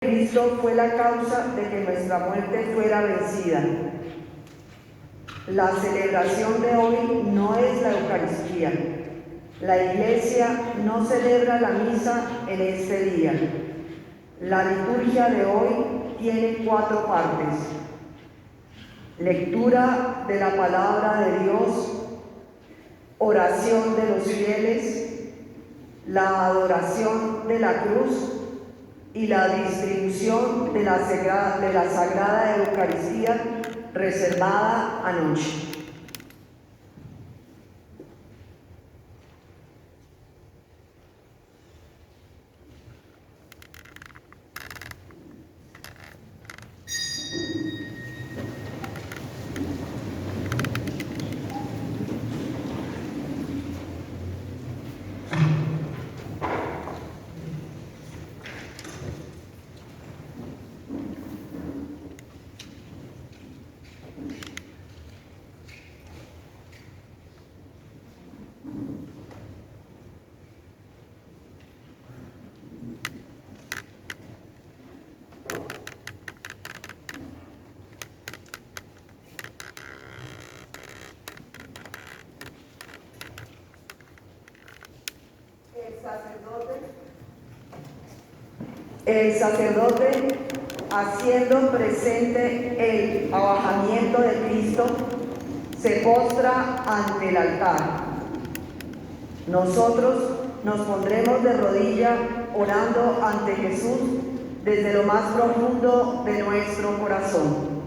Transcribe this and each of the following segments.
Cristo fue la causa de que nuestra muerte fuera vencida. La celebración de hoy no es la Eucaristía. La Iglesia no celebra la misa en este día. La liturgia de hoy tiene 4 partes: lectura de la palabra de Dios, oración de los fieles, la adoración de la cruz y la distribución de la Sagrada Eucaristía reservada anoche. El sacerdote, haciendo presente el abajamiento de Cristo, se postra ante el altar. Nosotros nos pondremos de rodilla orando ante Jesús desde lo más profundo de nuestro corazón.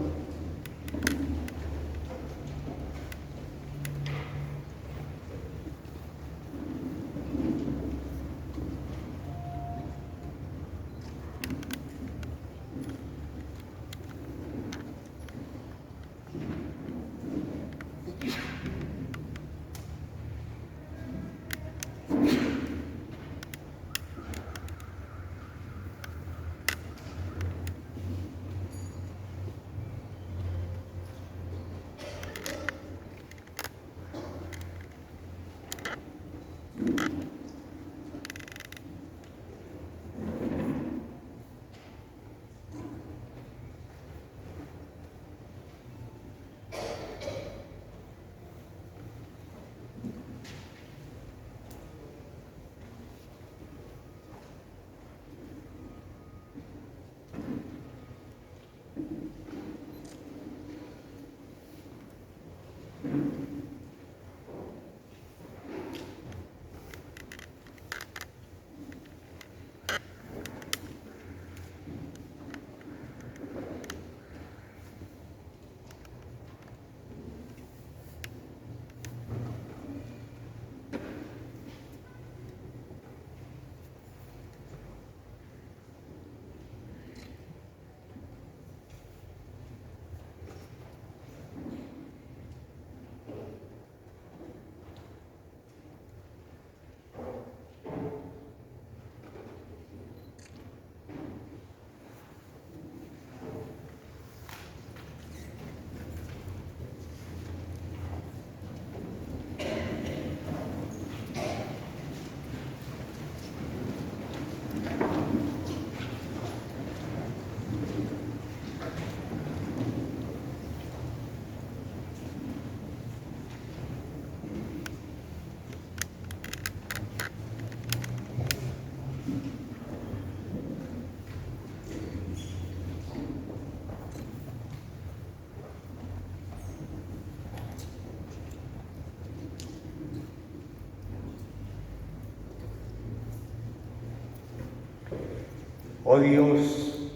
Oh Dios,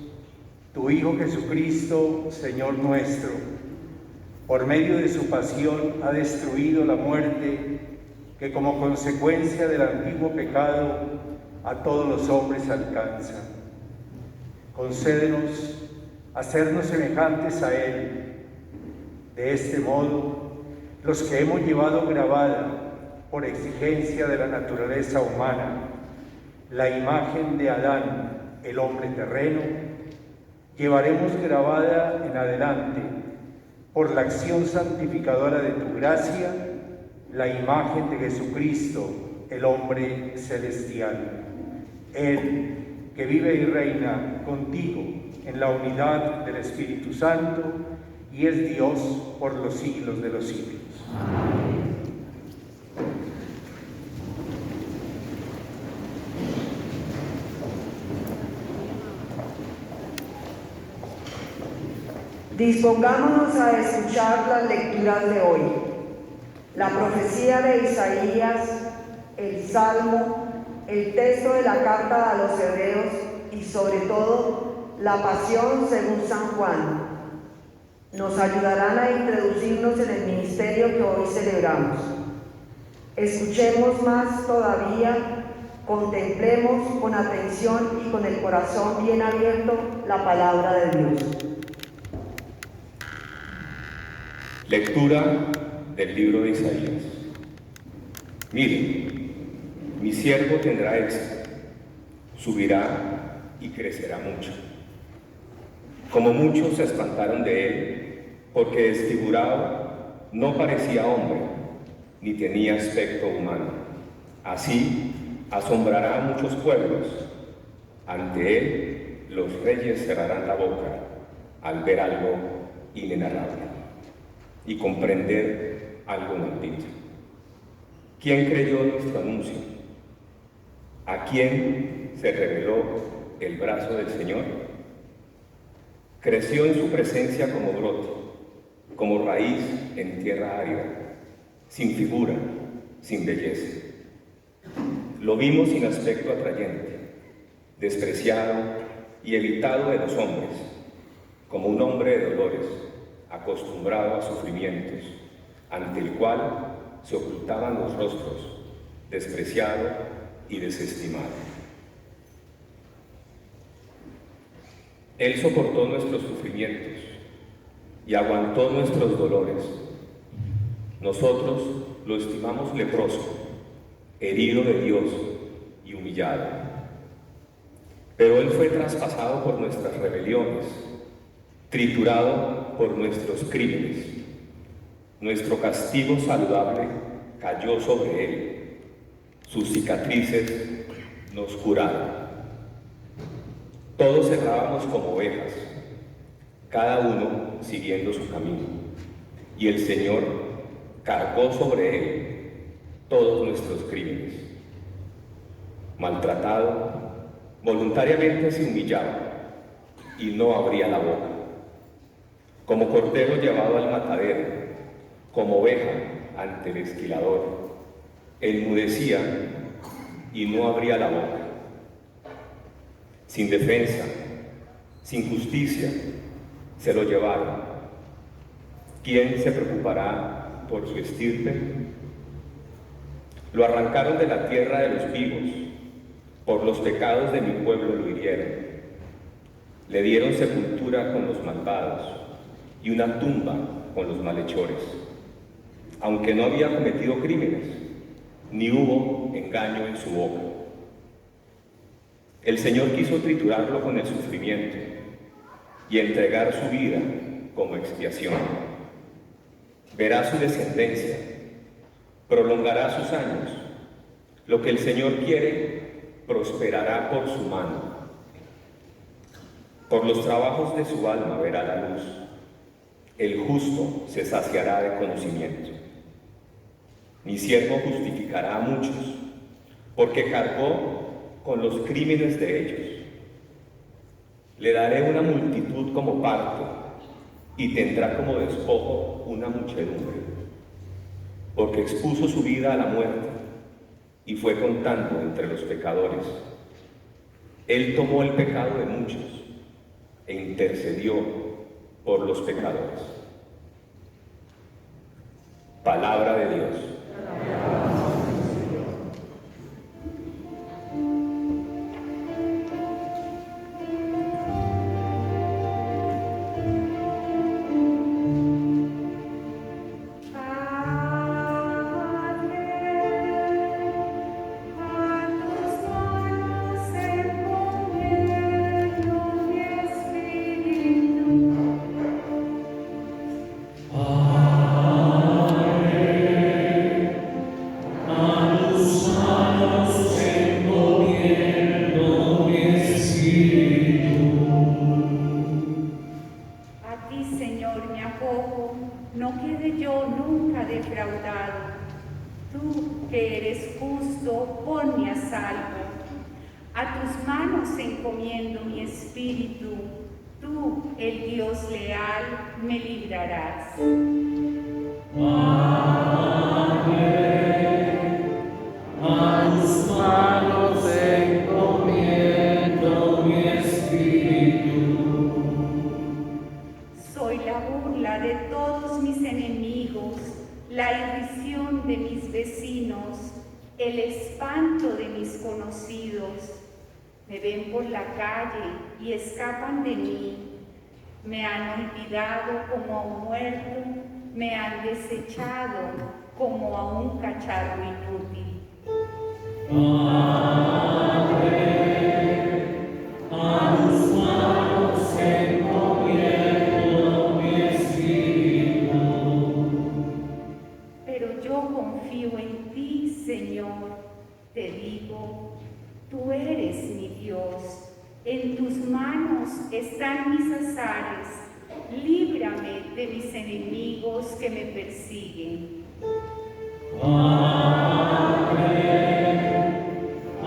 tu Hijo Jesucristo, Señor nuestro, por medio de su pasión ha destruido la muerte que como consecuencia del antiguo pecado a todos los hombres alcanza. Concédenos hacernos semejantes a Él. De este modo, los que hemos llevado grabada, por exigencia de la naturaleza humana, la imagen de Adán, el hombre terreno, llevaremos grabada en adelante, por la acción santificadora de tu gracia, la imagen de Jesucristo, el hombre celestial. Él, que vive y reina contigo en la unidad del Espíritu Santo y es Dios por los siglos de los siglos. Dispongámonos a escuchar las lecturas de hoy. La profecía de Isaías, el Salmo, el texto de la carta a los Hebreos y sobre todo la pasión según San Juan nos ayudarán a introducirnos en el ministerio que hoy celebramos. Escuchemos más todavía, contemplemos con atención y con el corazón bien abierto la palabra de Dios. Lectura del libro de Isaías. Miren, mi siervo tendrá éxito, subirá y crecerá mucho. Como muchos se espantaron de él, porque desfigurado no parecía hombre, ni tenía aspecto humano. Así asombrará a muchos pueblos. Ante él los reyes cerrarán la boca al ver algo inenarrable y comprender algo maldito. ¿Quién creyó nuestro anuncio? ¿A quién se reveló el brazo del Señor? Creció en su presencia como brote, como raíz en tierra árida, sin figura, sin belleza. Lo vimos sin aspecto atrayente, despreciado y evitado de los hombres, como un hombre de dolores, acostumbrado a sufrimientos, ante el cual se ocultaban los rostros, despreciado y desestimado. Él soportó nuestros sufrimientos y aguantó nuestros dolores. Nosotros lo estimamos leproso, herido de Dios y humillado. Pero Él fue traspasado por nuestras rebeliones, triturado por nuestros crímenes. Nuestro castigo saludable cayó sobre Él. Sus cicatrices nos curaron. Todos errábamos como ovejas, cada uno siguiendo su camino, y el Señor cargó sobre Él todos nuestros crímenes. Maltratado, voluntariamente se humillaba y no abría la boca. Como cordero llevado al matadero, como oveja ante el esquilador, enmudecía y no abría la boca. Sin defensa, sin justicia, se lo llevaron. ¿Quién se preocupará por su estirpe? Lo arrancaron de la tierra de los vivos, por los pecados de mi pueblo lo hirieron. Le dieron sepultura con los malvados y una tumba con los malhechores, aunque no había cometido crímenes, ni hubo engaño en su boca. El Señor quiso triturarlo con el sufrimiento y entregar su vida como expiación. Verá su descendencia, prolongará sus años. Lo que el Señor quiere prosperará por su mano. Por los trabajos de su alma verá la luz. El justo se saciará de conocimiento. Mi siervo justificará a muchos, porque cargó con los crímenes de ellos. Le daré una multitud como parto, y tendrá como despojo una muchedumbre, porque expuso su vida a la muerte, y fue contando entre los pecadores. Él tomó el pecado de muchos, e intercedió por los pecadores. Palabra de Dios. quede yo nunca defraudado. Tú, que eres justo, ponme a salvo. A tus manos encomiendo mi espíritu. Tú, el Dios leal, me librarás. A tus manos encomiendo mi espíritu. Soy la burla de todos mis enemigos, la irrisión de mis vecinos, el espanto de mis conocidos. Me ven por la calle y escapan de mí. Me han olvidado como a un muerto, me han desechado como a un cacharro inútil. A tus manos encomiendo mi espíritu. Pero yo confío en ti, Señor. Te digo, tú eres mi Dios. En tus manos están mis azares. Líbrame de mis enemigos que me persiguen.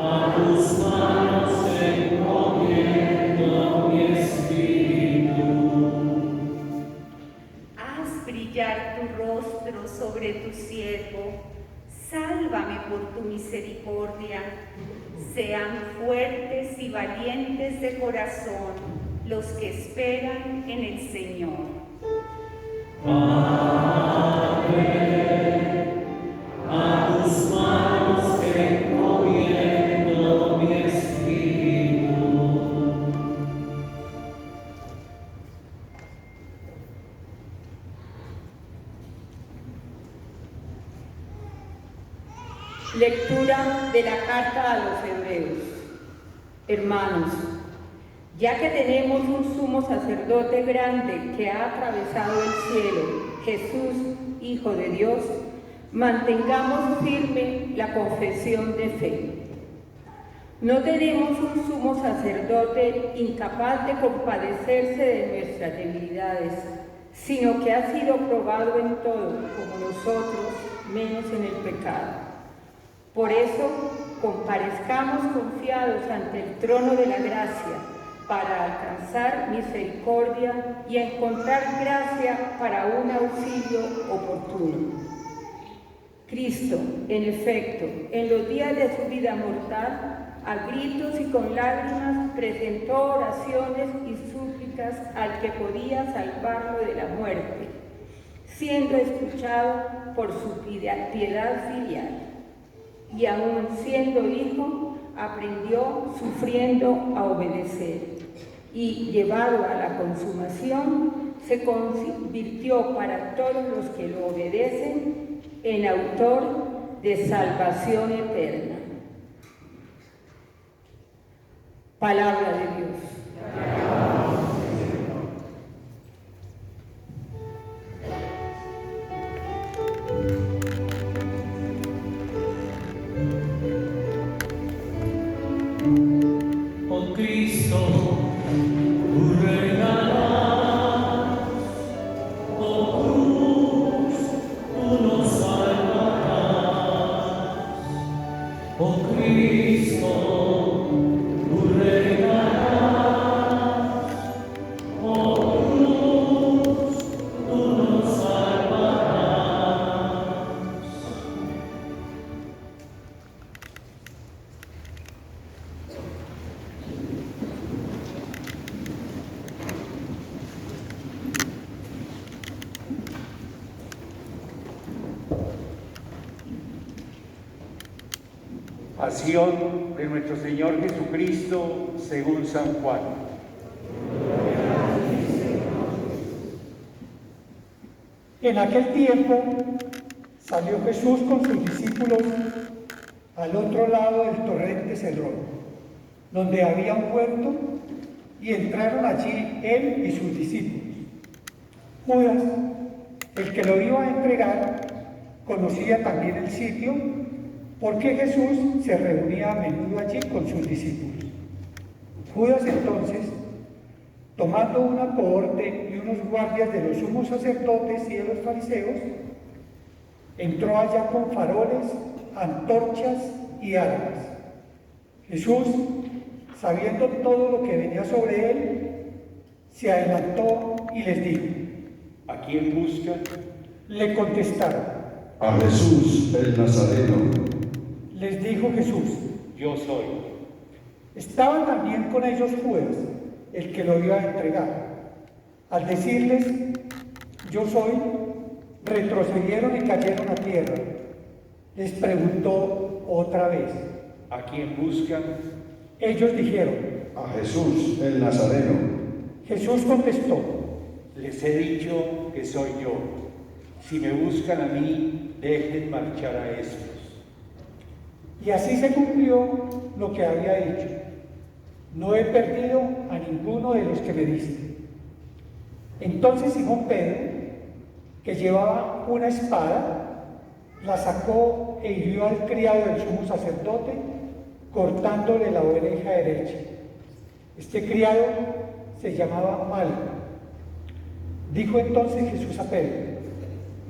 A tus manos encomiendo mi espíritu. Haz brillar tu rostro sobre tu siervo. Sálvame por tu misericordia. Sean fuertes y valientes de corazón los que esperan en el Señor. A tus manos encomiendo mi espíritu. Lectura de la carta a los Hebreos. Hermanos, ya que tenemos un sumo sacerdote grande que ha atravesado el cielo, Jesús, Hijo de Dios, mantengamos firme la confesión de fe. No tenemos un sumo sacerdote incapaz de compadecerse de nuestras debilidades, sino que ha sido probado en todo, como nosotros, menos en el pecado. Por eso, comparezcamos confiados ante el trono de la gracia para alcanzar misericordia y encontrar gracia para un auxilio oportuno. Cristo, en efecto, en los días de su vida mortal, a gritos y con lágrimas presentó oraciones y súplicas al que podía salvarlo de la muerte, siendo escuchado por su piedad filial. Y aún siendo hijo, aprendió sufriendo a obedecer, y llevado a la consumación, se convirtió para todos los que lo obedecen en autor de salvación eterna. Palabra de Dios. Oh Cristo, tú reinarás, oh cruz, tú nos salvarás. Oh Cristo, tú reinarás, oh cruz, tú nos salvarás. Pasión de nuestro Señor Jesucristo según San Juan. En aquel tiempo salió Jesús con sus discípulos al otro lado del torrente Cedrón, donde había un huerto, y entraron allí él y sus discípulos. Judas, el que lo iba a entregar, conocía también el sitio, porque Jesús se reunía a menudo allí con sus discípulos. Judas entonces, Tomando una cohorte y unos guardias de los sumos sacerdotes y de los fariseos, entró allá con faroles, antorchas y armas. Jesús, sabiendo todo lo que venía sobre él, se adelantó y les dijo. ¿A quién buscan? Le contestaron. A Jesús el Nazareno. Les dijo Jesús. Yo soy. Estaba también con ellos Judas, el que lo iba a entregar. Al decirles, yo soy, retrocedieron y cayeron a tierra. Les preguntó otra vez. ¿A quién buscan? Ellos dijeron. A Jesús el Nazareno. Jesús contestó. Les he dicho que soy yo. Si me buscan a mí, dejen marchar a estos. Y así se cumplió lo que había dicho. No he perdido a ninguno de los que me diste. Entonces Simón Pedro, que llevaba una espada, la sacó e hirió al criado del sumo sacerdote, cortándole la oreja derecha. Este criado se llamaba Malco. Dijo entonces Jesús a Pedro: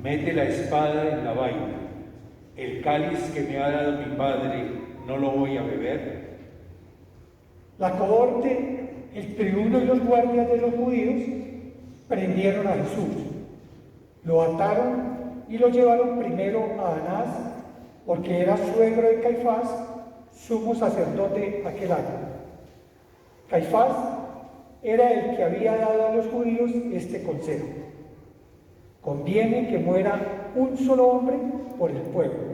Mete la espada en la vaina. El cáliz que me ha dado mi padre, ¿no lo voy a beber? La cohorte, el tribuno y los guardias de los judíos prendieron a Jesús. Lo ataron y lo llevaron primero a Anás, porque era suegro de Caifás, sumo sacerdote aquel año. Caifás era el que había dado a los judíos este consejo: conviene que muera un solo hombre por el pueblo.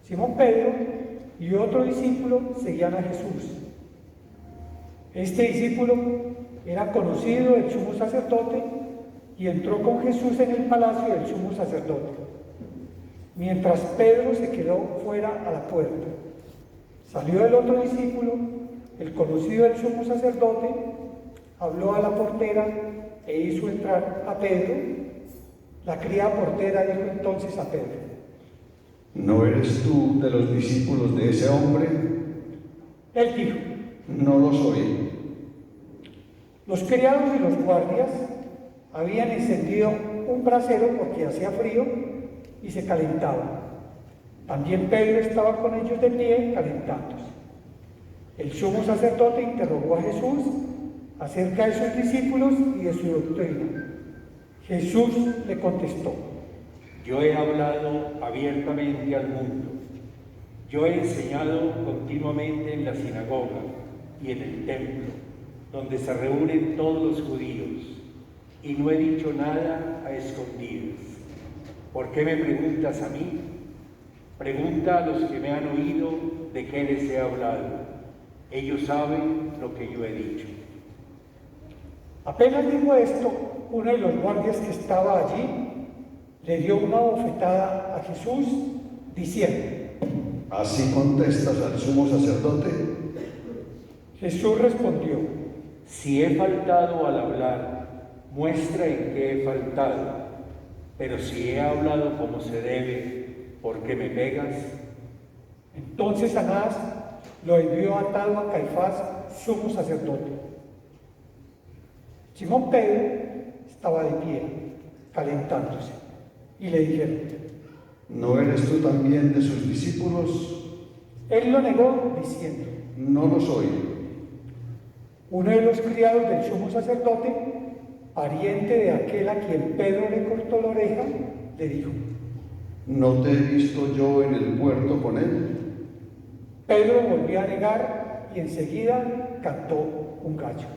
Simón Pedro y otro discípulo seguían a Jesús. Este discípulo era conocido del sumo sacerdote y entró con Jesús en el palacio del sumo sacerdote, mientras Pedro se quedó fuera a la puerta. Salió el otro discípulo, el conocido del sumo sacerdote, habló a la portera e hizo entrar a Pedro. La criada portera dijo entonces a Pedro: ¿No eres tú de los discípulos de ese hombre? Él dijo: No lo soy. Los criados y los guardias habían encendido un brasero porque hacía frío y se calentaba. También Pedro estaba con ellos de pie calentándose. El sumo sacerdote interrogó a Jesús acerca de sus discípulos y de su doctrina. Jesús le contestó: Yo he hablado abiertamente al mundo. Yo he enseñado continuamente en la sinagoga y en el templo, donde se reúnen todos los judíos, y no he dicho nada a escondidas. ¿Por qué me preguntas a mí? Pregunta a los que me han oído de qué les he hablado. Ellos saben lo que yo he dicho. Apenas dijo esto, uno de los guardias que estaba allí le dio una bofetada a Jesús, diciendo: ¿Así contestas al sumo sacerdote? Jesús respondió: Si he faltado al hablar, muestra en qué he faltado. Pero si he hablado como se debe, ¿por qué me pegas? Entonces Anás lo envió atado a Caifás, sumo sacerdote. Simón Pedro estaba de pie, calentándose, y le dijeron: ¿No eres tú también de sus discípulos? Él lo negó diciendo: No lo soy. Uno de los criados del sumo sacerdote, pariente de aquel a quien Pedro le cortó la oreja, le dijo: ¿No te he visto yo en el puerto con él? Pedro volvió a negar y enseguida cantó un gallo.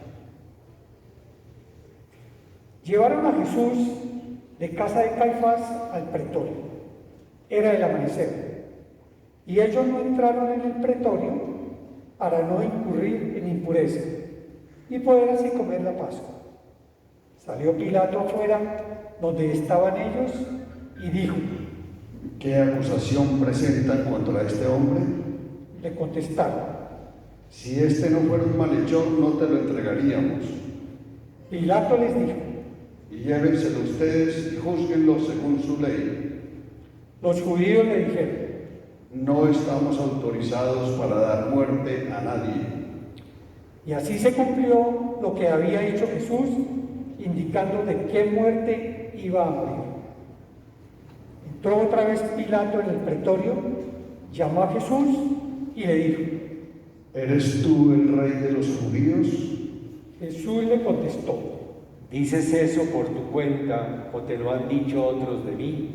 Llevaron a Jesús de casa de Caifás al pretorio. Era el amanecer, y ellos no entraron en el pretorio para no incurrir en impureza y poder así comer la Pascua. Salió Pilato afuera donde estaban ellos y dijo: ¿Qué acusación presentan contra este hombre? Le contestaron: Si este no fuera un malhechor, no te lo entregaríamos. Pilato les dijo: Y llévenselo ustedes y júzguenlo según su ley. Los judíos le dijeron: No estamos autorizados para dar muerte a nadie. y así se cumplió lo que había hecho Jesús, indicando de qué muerte iba a morir. Entró otra vez Pilato en el pretorio, llamó a Jesús y le dijo: ¿Eres tú el rey de los judíos? Jesús le contestó: ¿Dices eso por tu cuenta o te lo han dicho otros de mí?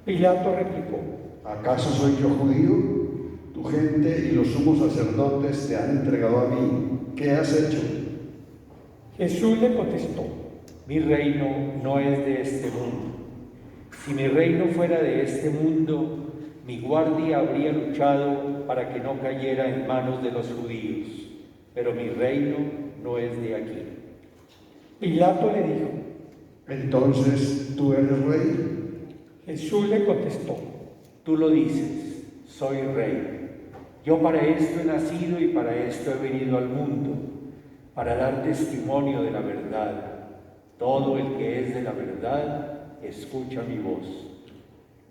Pilato replicó: ¿Acaso soy yo judío? Tu gente y los sumos sacerdotes te han entregado a mí. ¿Qué has hecho? Jesús le contestó: Mi reino no es de este mundo. Si mi reino fuera de este mundo, mi guardia habría luchado para que no cayera en manos de los judíos, pero mi reino no es de aquí. Pilato le dijo: Entonces, ¿tú eres rey? Jesús le contestó: Tú lo dices, soy rey. Yo para esto he nacido y para esto he venido al mundo, para dar testimonio de la verdad. Todo el que es de la verdad, escucha mi voz.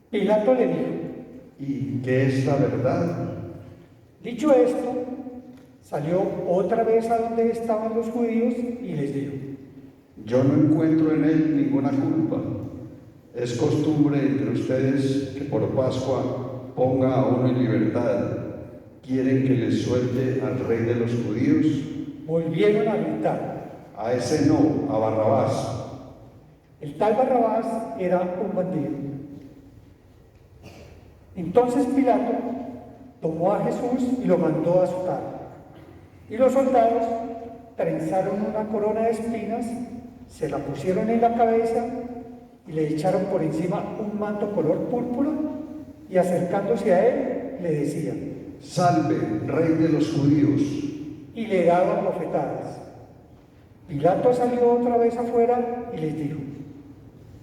Pilato le dijo: ¿Y qué es la verdad? Dicho esto, salió otra vez a donde estaban los judíos y les dijo: Yo no encuentro en él ninguna culpa. Es costumbre entre ustedes que por Pascua ponga a uno en libertad. ¿Quieren que les suelte al rey de los judíos? Volvieron a gritar: A ese no, a Barrabás. El tal Barrabás era un bandido. Entonces Pilato tomó a Jesús y lo mandó a azotar. Y los soldados trenzaron una corona de espinas, se la pusieron en la cabeza y le echaron por encima un manto color púrpura, y acercándose a él le decían: Salve, rey de los judíos. y le daban bofetadas. Pilato salió otra vez afuera y les dijo: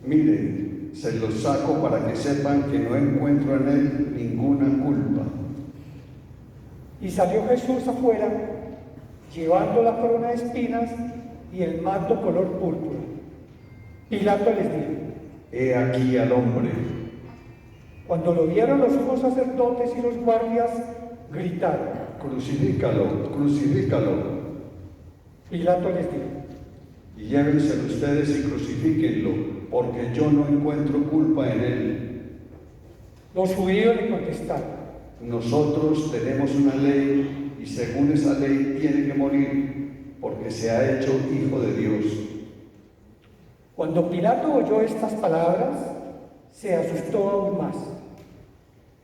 Miren, se los saco para que sepan que no encuentro en él ninguna culpa. Y salió Jesús afuera, llevando la corona de espinas y el manto color púrpura. Pilato les dijo: He aquí al hombre. Cuando lo vieron los sumos sacerdotes y los guardias, gritaron. Crucifícalo, crucifícalo. Pilato les dijo: Y llévenselo ustedes y crucifíquenlo, porque yo no encuentro culpa en él. Los judíos le contestaron: Nosotros tenemos una ley y según esa ley tiene que morir, porque se ha hecho hijo de Dios. Cuando Pilato oyó estas palabras, se asustó aún más.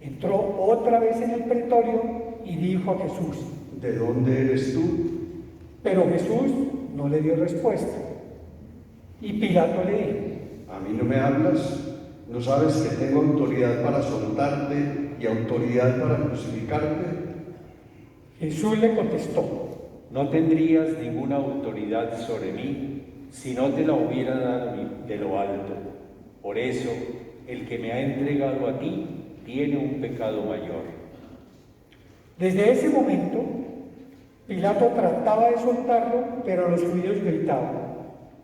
Entró otra vez en el pretorio y dijo a Jesús: ¿De dónde eres tú? Pero Jesús no le dio respuesta. Y Pilato le dijo: ¿A mí no me hablas? ¿No sabes que tengo autoridad para soltarte y autoridad para crucificarte? Jesús le contestó: No tendrías ninguna autoridad sobre mí si no te la hubiera dado de lo alto. Por eso, el que me ha entregado a ti tiene un pecado mayor. Desde ese momento, Pilato trataba de soltarlo, pero los judíos gritaban: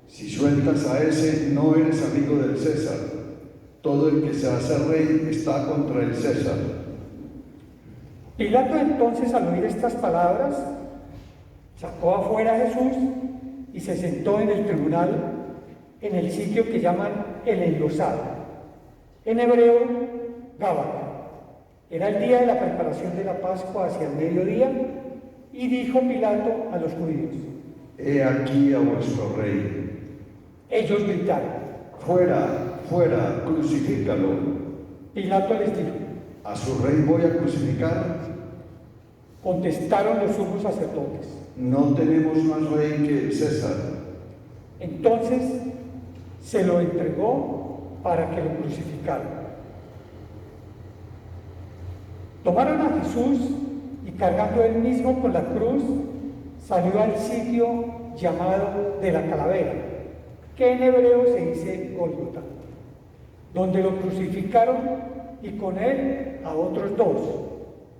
Si sueltas a ese, no eres amigo del César. Todo el que se hace rey está contra el César. Pilato entonces, al oír estas palabras, sacó afuera a Jesús y se sentó en el tribunal, en el sitio que llaman el Enlosado, en hebreo, Gábata. Era el día de la preparación de la Pascua hacia el mediodía, y dijo Pilato a los judíos: He aquí a vuestro rey. Ellos gritaron. Fuera, fuera, crucifícalo. Pilato les dijo: ¿A su rey voy a crucificar? Contestaron los sumos sacerdotes: No tenemos más rey que el César. Entonces se lo entregó para que lo crucificaran. Tomaron a Jesús y, cargando él mismo con la cruz, salió al sitio llamado de la calavera, que en hebreo se dice Gólgota, donde lo crucificaron, y con él a otros dos,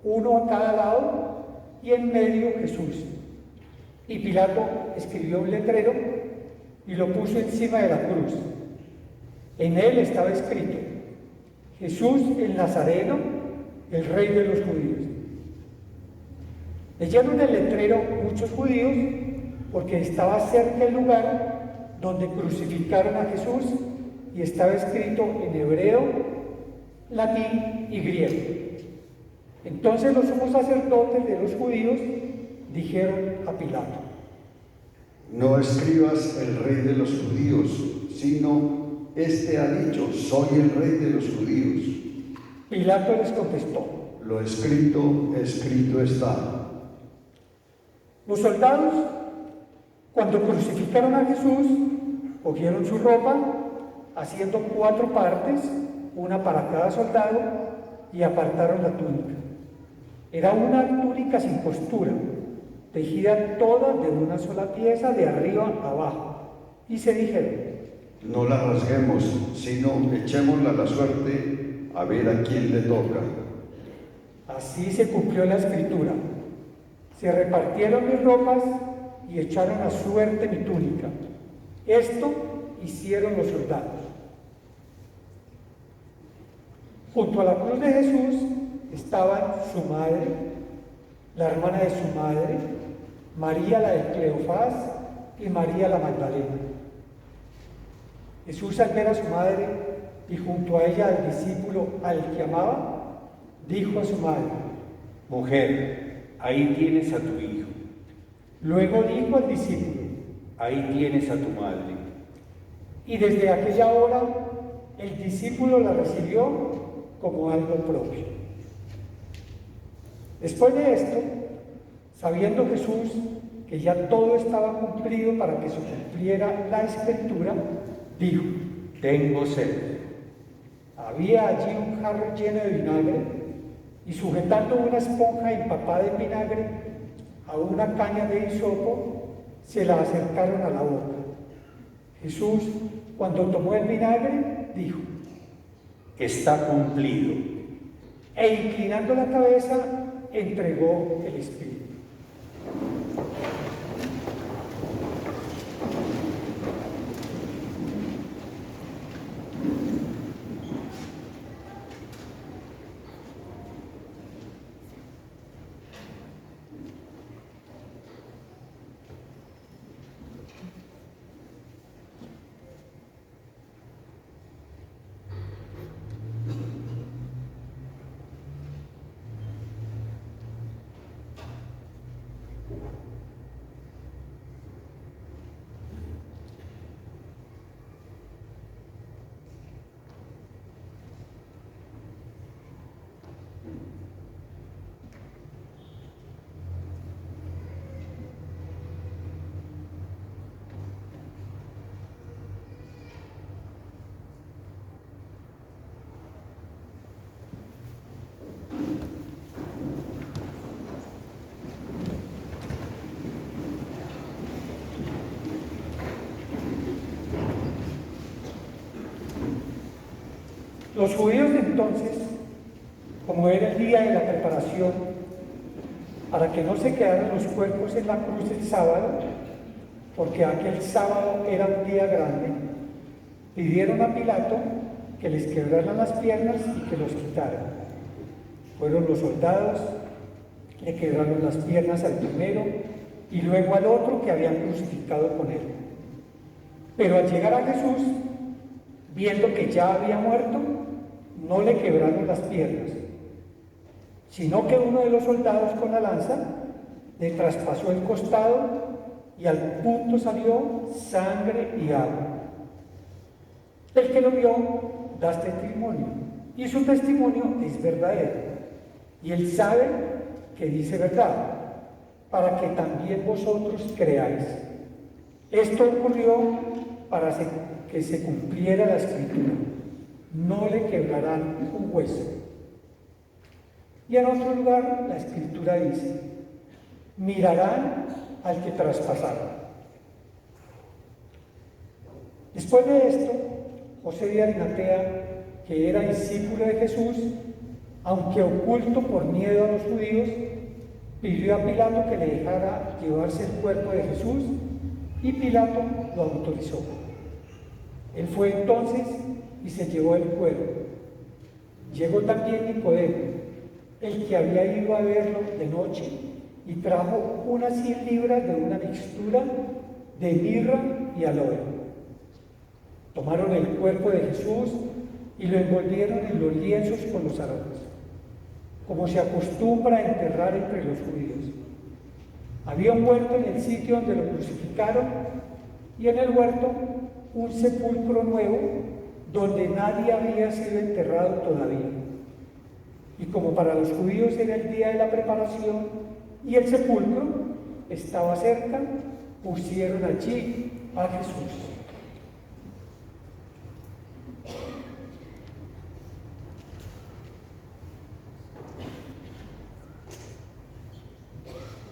uno a cada lado, y en medio Jesús. Y Pilato escribió un letrero y lo puso encima de la cruz. En él estaba escrito: Jesús el Nazareno, el Rey de los judíos. Leyeron el letrero muchos judíos porque estaba cerca el lugar donde crucificaron a Jesús y estaba escrito en hebreo, latín y griego. Entonces los sumos sacerdotes de los judíos dijeron a Pilato: no escribas el rey de los judíos, sino este ha dicho, soy el rey de los judíos. Pilato les contestó: Lo escrito, escrito está. Los soldados, cuando crucificaron a Jesús, cogieron su ropa, haciendo 4 partes, una para cada soldado, y apartaron la túnica. Era una túnica sin costura, tejida toda de una sola pieza de arriba a abajo. Y se dijeron: no la rasguemos, sino echémosla a la suerte a ver a quién le toca. Así se cumplió la escritura. Se repartieron mis ropas y echaron a suerte mi túnica. Esto hicieron los soldados. Junto a la cruz de Jesús estaban su madre, la hermana de su madre, María la de Cleofás y María la Magdalena. Jesús, al ver a su madre y junto a ella al discípulo al que amaba, dijo a su madre: mujer, ahí tienes a tu hijo. Luego dijo al discípulo: ahí tienes a tu madre. Y desde aquella hora el discípulo la recibió como algo propio. Después de esto, sabiendo Jesús que ya todo estaba cumplido para que se cumpliera la escritura, dijo: tengo sed. Había allí un jarro lleno de vinagre, y sujetando una esponja empapada en vinagre a una caña de hisopo, se la acercaron a la boca. Jesús, cuando tomó el vinagre, dijo: está cumplido. E inclinando la cabeza, entregó el espíritu. Los judíos de entonces, como era el día de la preparación, para que no se quedaran los cuerpos en la cruz el sábado, porque aquel sábado era un día grande, pidieron a Pilato que les quebraran las piernas y que los quitaran. Fueron los soldados, le quebraron las piernas al primero y luego al otro que habían crucificado con él. Pero al llegar a Jesús, viendo que ya había muerto, no le quebraron las piernas, sino que uno de los soldados con la lanza le traspasó el costado y al punto salió sangre y agua. El que lo vio da testimonio, y su testimonio es verdadero, y él sabe que dice verdad, para que también vosotros creáis. Esto ocurrió para que se cumpliera la escritura: no le quebrarán un hueso. Y en otro lugar la escritura dice: mirarán al que traspasaron. Después de esto, José de Arimatea, que era discípulo de Jesús, aunque oculto por miedo a los judíos, pidió a Pilato que le dejara llevarse el cuerpo de Jesús, y Pilato lo autorizó. Él fue entonces y se llevó el cuerpo. Llegó también Nicodemo, el que había ido a verlo de noche, y trajo unas 100 libras de una mixtura de mirra y aloe. Tomaron el cuerpo de Jesús y lo envolvieron en los lienzos con los aromas, como se acostumbra a enterrar entre los judíos. Había un huerto en el sitio donde lo crucificaron y en el huerto un sepulcro nuevo donde nadie había sido enterrado todavía. Y como para los judíos era el día de la preparación y el sepulcro estaba cerca, pusieron allí a Jesús.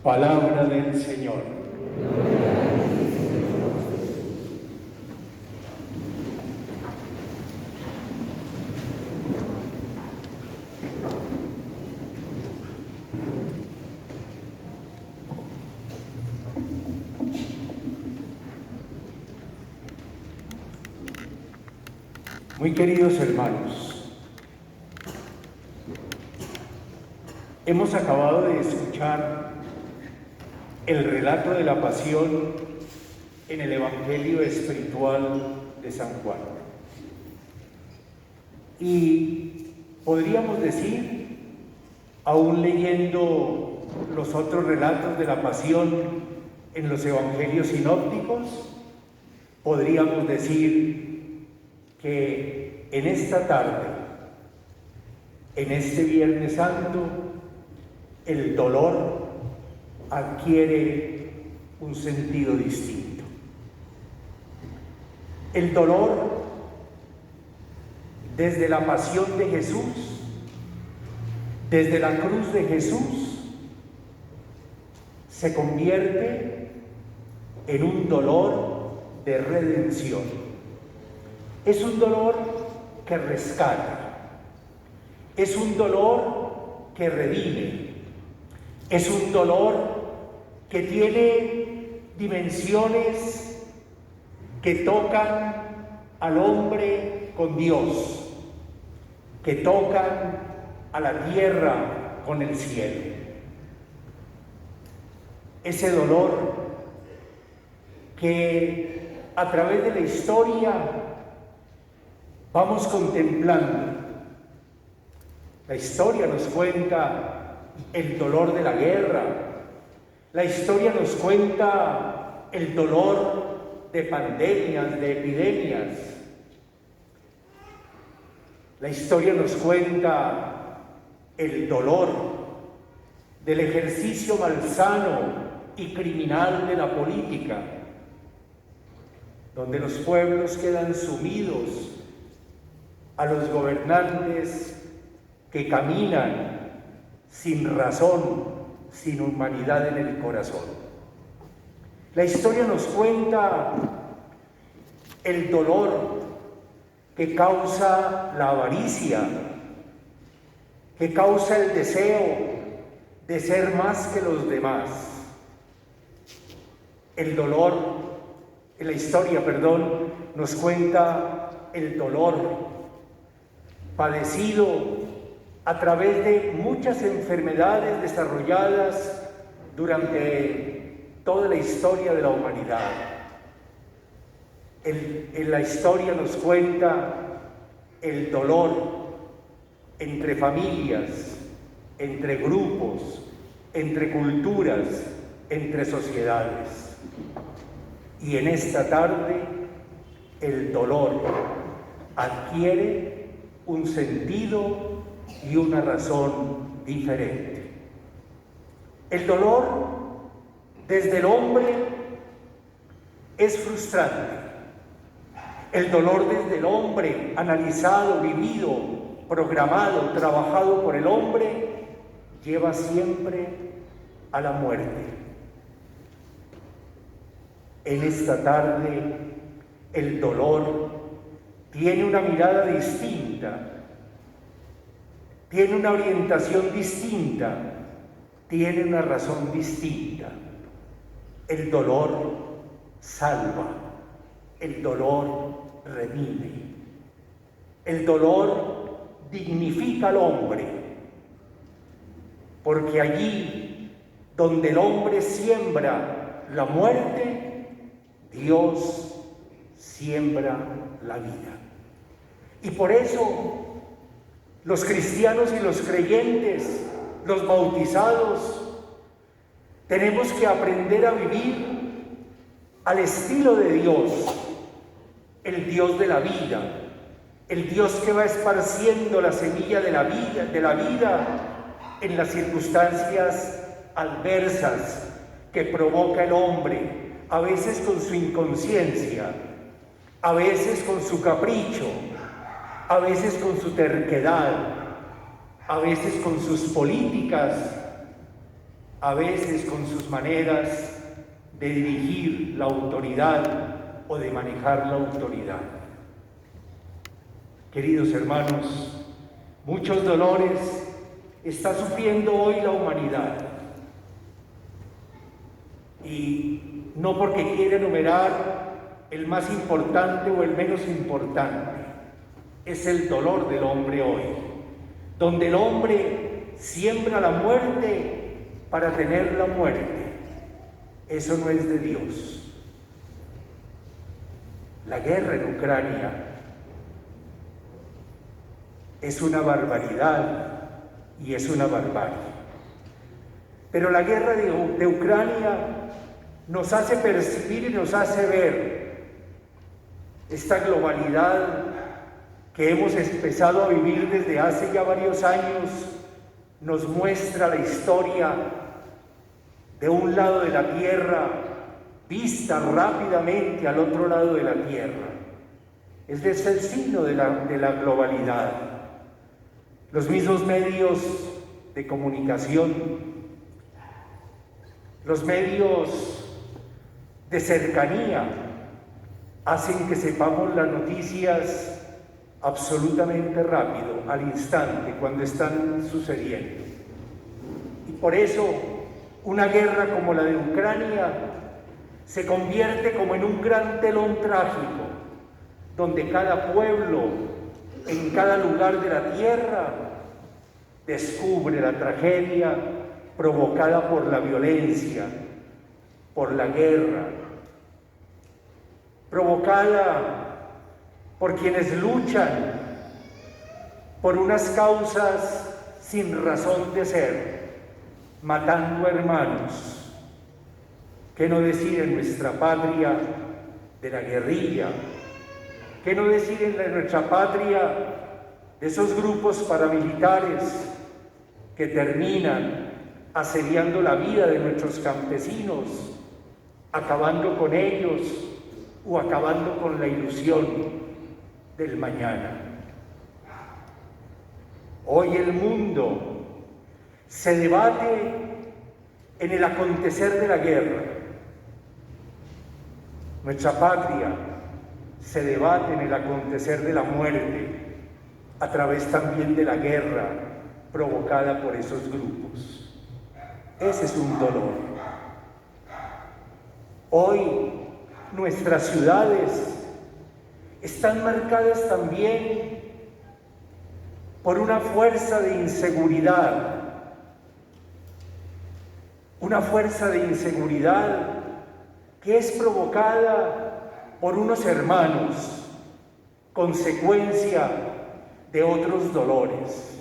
Palabra del Señor. Muy queridos hermanos, hemos acabado de escuchar el relato de la pasión en el Evangelio espiritual de San Juan. Y podríamos decir, aún leyendo los otros relatos de la pasión en los Evangelios sinópticos, podríamos decir que en esta tarde, en este Viernes Santo, el dolor adquiere un sentido distinto. El dolor, desde la pasión de Jesús, desde la cruz de Jesús, se convierte en un dolor de redención. Es un dolor que rescata, es un dolor que redime, es un dolor que tiene dimensiones que tocan al hombre con Dios, que tocan a la tierra con el cielo. Ese dolor que a través de la historia vamos contemplando. La historia nos cuenta el dolor de la guerra, la historia nos cuenta el dolor de pandemias, de epidemias. La historia nos cuenta el dolor del ejercicio malsano y criminal de la política, donde los pueblos quedan sumidos a los gobernantes que caminan sin razón, sin humanidad en el corazón. La historia nos cuenta el dolor que causa la avaricia, que causa el deseo de ser más que los demás. El dolor, en la historia, nos cuenta el dolor padecido a través de muchas enfermedades desarrolladas durante toda la historia de la humanidad. En la historia nos cuenta el dolor entre familias, entre grupos, entre culturas, entre sociedades. Y en esta tarde el dolor adquiere un sentido y una razón diferente. El dolor desde el hombre es frustrante. El dolor desde el hombre, analizado, vivido, programado, trabajado por el hombre, lleva siempre a la muerte. En esta tarde, el dolor tiene una mirada distinta, tiene una orientación distinta, tiene una razón distinta. El dolor salva, el dolor redime, el dolor dignifica al hombre, porque allí donde el hombre siembra la muerte, Dios siembra la vida. Y por eso los cristianos y los creyentes, los bautizados, tenemos que aprender a vivir al estilo de Dios, el Dios de la vida, el Dios que va esparciendo la semilla de la vida en las circunstancias adversas que provoca el hombre, a veces con su inconsciencia, a veces con su capricho, a veces con su terquedad, a veces con sus políticas, a veces con sus maneras de dirigir la autoridad o de manejar la autoridad. Queridos hermanos, muchos dolores está sufriendo hoy la humanidad. Y no porque quiera enumerar el más importante o el menos importante, es el dolor del hombre hoy, donde el hombre siembra la muerte para tener la muerte. Eso no es de Dios. La guerra en Ucrania es una barbaridad y es una barbarie. Pero la guerra de Ucrania nos hace percibir y nos hace ver esta globalidad que hemos empezado a vivir desde hace ya varios años. Nos muestra la historia de un lado de la tierra vista rápidamente al otro lado de la tierra. Ese es el signo de la globalidad. Los mismos medios de comunicación, los medios de cercanía hacen que sepamos las noticias absolutamente rápido, al instante, cuando están sucediendo. Y por eso una guerra como la de Ucrania se convierte como en un gran telón trágico, donde cada pueblo, en cada lugar de la tierra, descubre la tragedia provocada por la violencia, por la guerra, provocada por quienes luchan por unas causas sin razón de ser, matando hermanos. ¿Qué no decir en nuestra patria de la guerrilla? ¿Qué no decir en nuestra patria de esos grupos paramilitares que terminan asediando la vida de nuestros campesinos, acabando con ellos o acabando con la ilusión del mañana? Hoy el mundo se debate en el acontecer de la guerra. Nuestra patria se debate en el acontecer de la muerte, a través también de la guerra provocada por esos grupos. Ese es un dolor. Hoy nuestras ciudades están marcadas también por una fuerza de inseguridad, que es provocada por unos hermanos, consecuencia de otros dolores,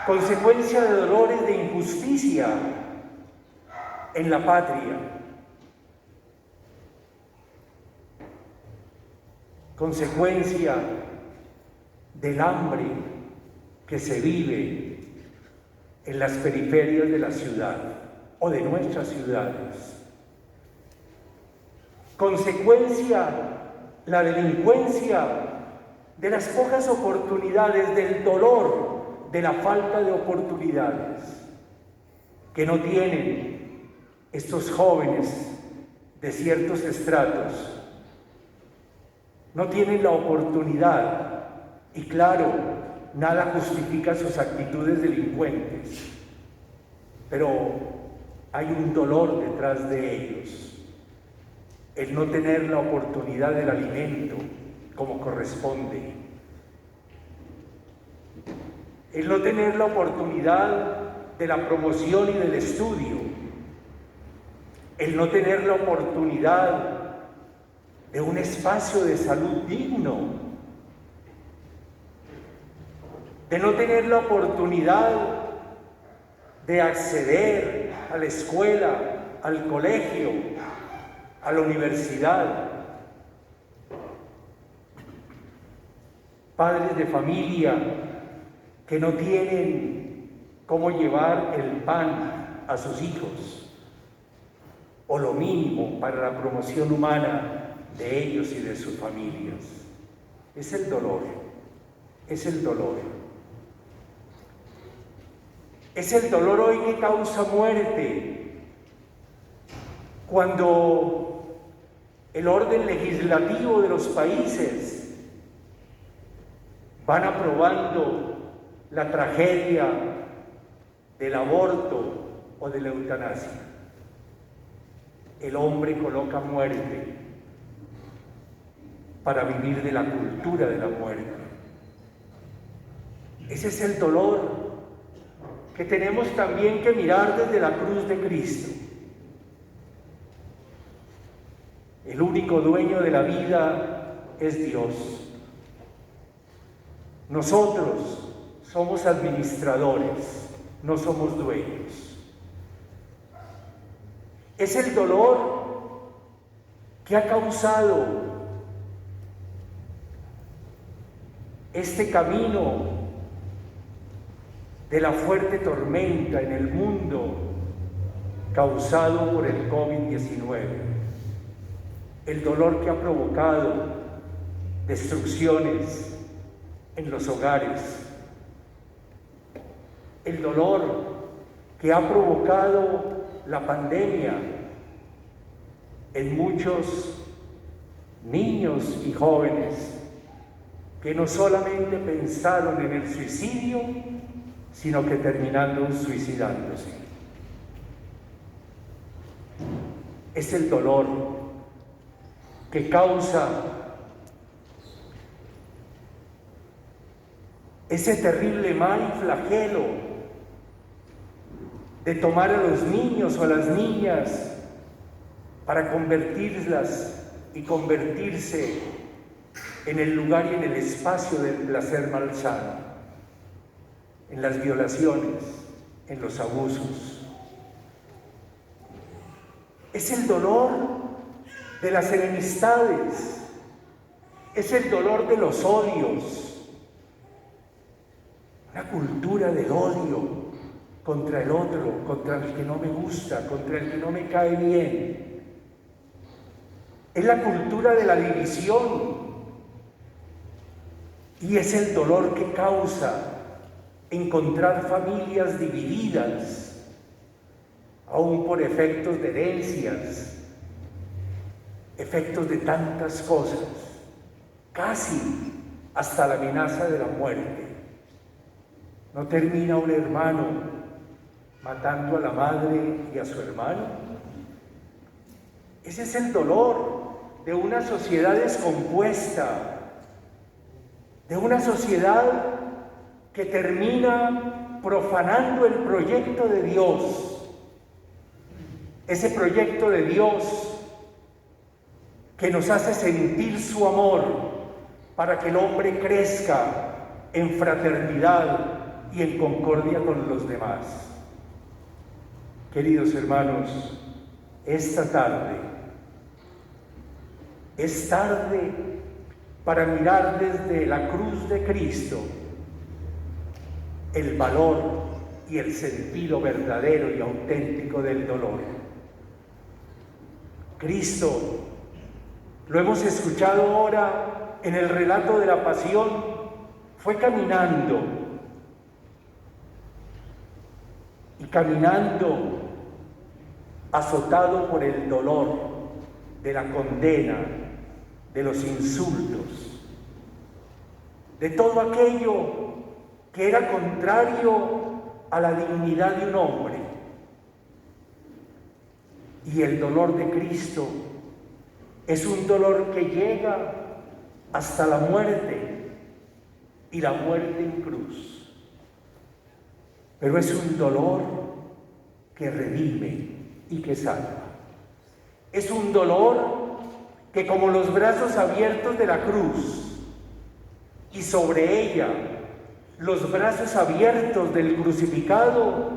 consecuencia de dolores de injusticia en la patria, consecuencia del hambre que se vive en las periferias de la ciudad o de nuestras ciudades, consecuencia la delincuencia de las pocas oportunidades, del dolor de la falta de oportunidades que no tienen estos jóvenes de ciertos estratos. No tienen la oportunidad y claro, nada justifica sus actitudes delincuentes, pero hay un dolor detrás de ellos. El no tener la oportunidad del alimento como corresponde, el no tener la oportunidad de la promoción y del estudio el no tener la oportunidad de un espacio de salud digno, de no tener la oportunidad de acceder a la escuela, al colegio, a la universidad. Padres de familia que no tienen cómo llevar el pan a sus hijos, o lo mínimo para la promoción humana de ellos y de sus familias. Es el dolor, es el dolor. Es el dolor hoy que causa muerte, cuando el orden legislativo de los países van aprobando la tragedia del aborto o de la eutanasia. El hombre coloca muerte para vivir de la cultura de la muerte. Ese es el dolor que tenemos también que mirar desde la cruz de Cristo. El único dueño de la vida es Dios. Nosotros somos administradores, no somos dueños. Es el dolor que ha causado este camino de la fuerte tormenta en el mundo causado por el COVID-19. El dolor que ha provocado destrucciones en los hogares. El dolor que ha provocado la pandemia en muchos niños y jóvenes que no solamente pensaron en el suicidio, sino que terminaron suicidándose. Es el dolor que causa ese terrible mal y flagelo de tomar a los niños o a las niñas para convertirlas y convertirse en el lugar y en el espacio del placer malsano, en las violaciones, en los abusos. Es el dolor de las enemistades, es el dolor de los odios, una cultura del odio contra el otro, contra el que no me gusta, contra el que no me cae bien. Es la cultura de la división y es el dolor que causa encontrar familias divididas, aún por efectos de herencias, efectos de tantas cosas, casi hasta la amenaza de la muerte. ¿No termina un hermano matando a la madre y a su hermano? Ese es el dolor de una sociedad descompuesta, de una sociedad que termina profanando el proyecto de Dios, ese proyecto de Dios que nos hace sentir su amor para que el hombre crezca en fraternidad y en concordia con los demás. Queridos hermanos, esta tarde es tarde para mirar desde la cruz de Cristo el valor y el sentido verdadero y auténtico del dolor. Cristo, lo hemos escuchado ahora en el relato de la pasión, fue caminando y caminando azotado por el dolor de la condena, de los insultos, de todo aquello que era contrario a la dignidad de un hombre. Y el dolor de Cristo es un dolor que llega hasta la muerte, y la muerte en cruz. Pero es un dolor que redime y que salva. Es un dolor que, como los brazos abiertos de la cruz y sobre ella los brazos abiertos del crucificado,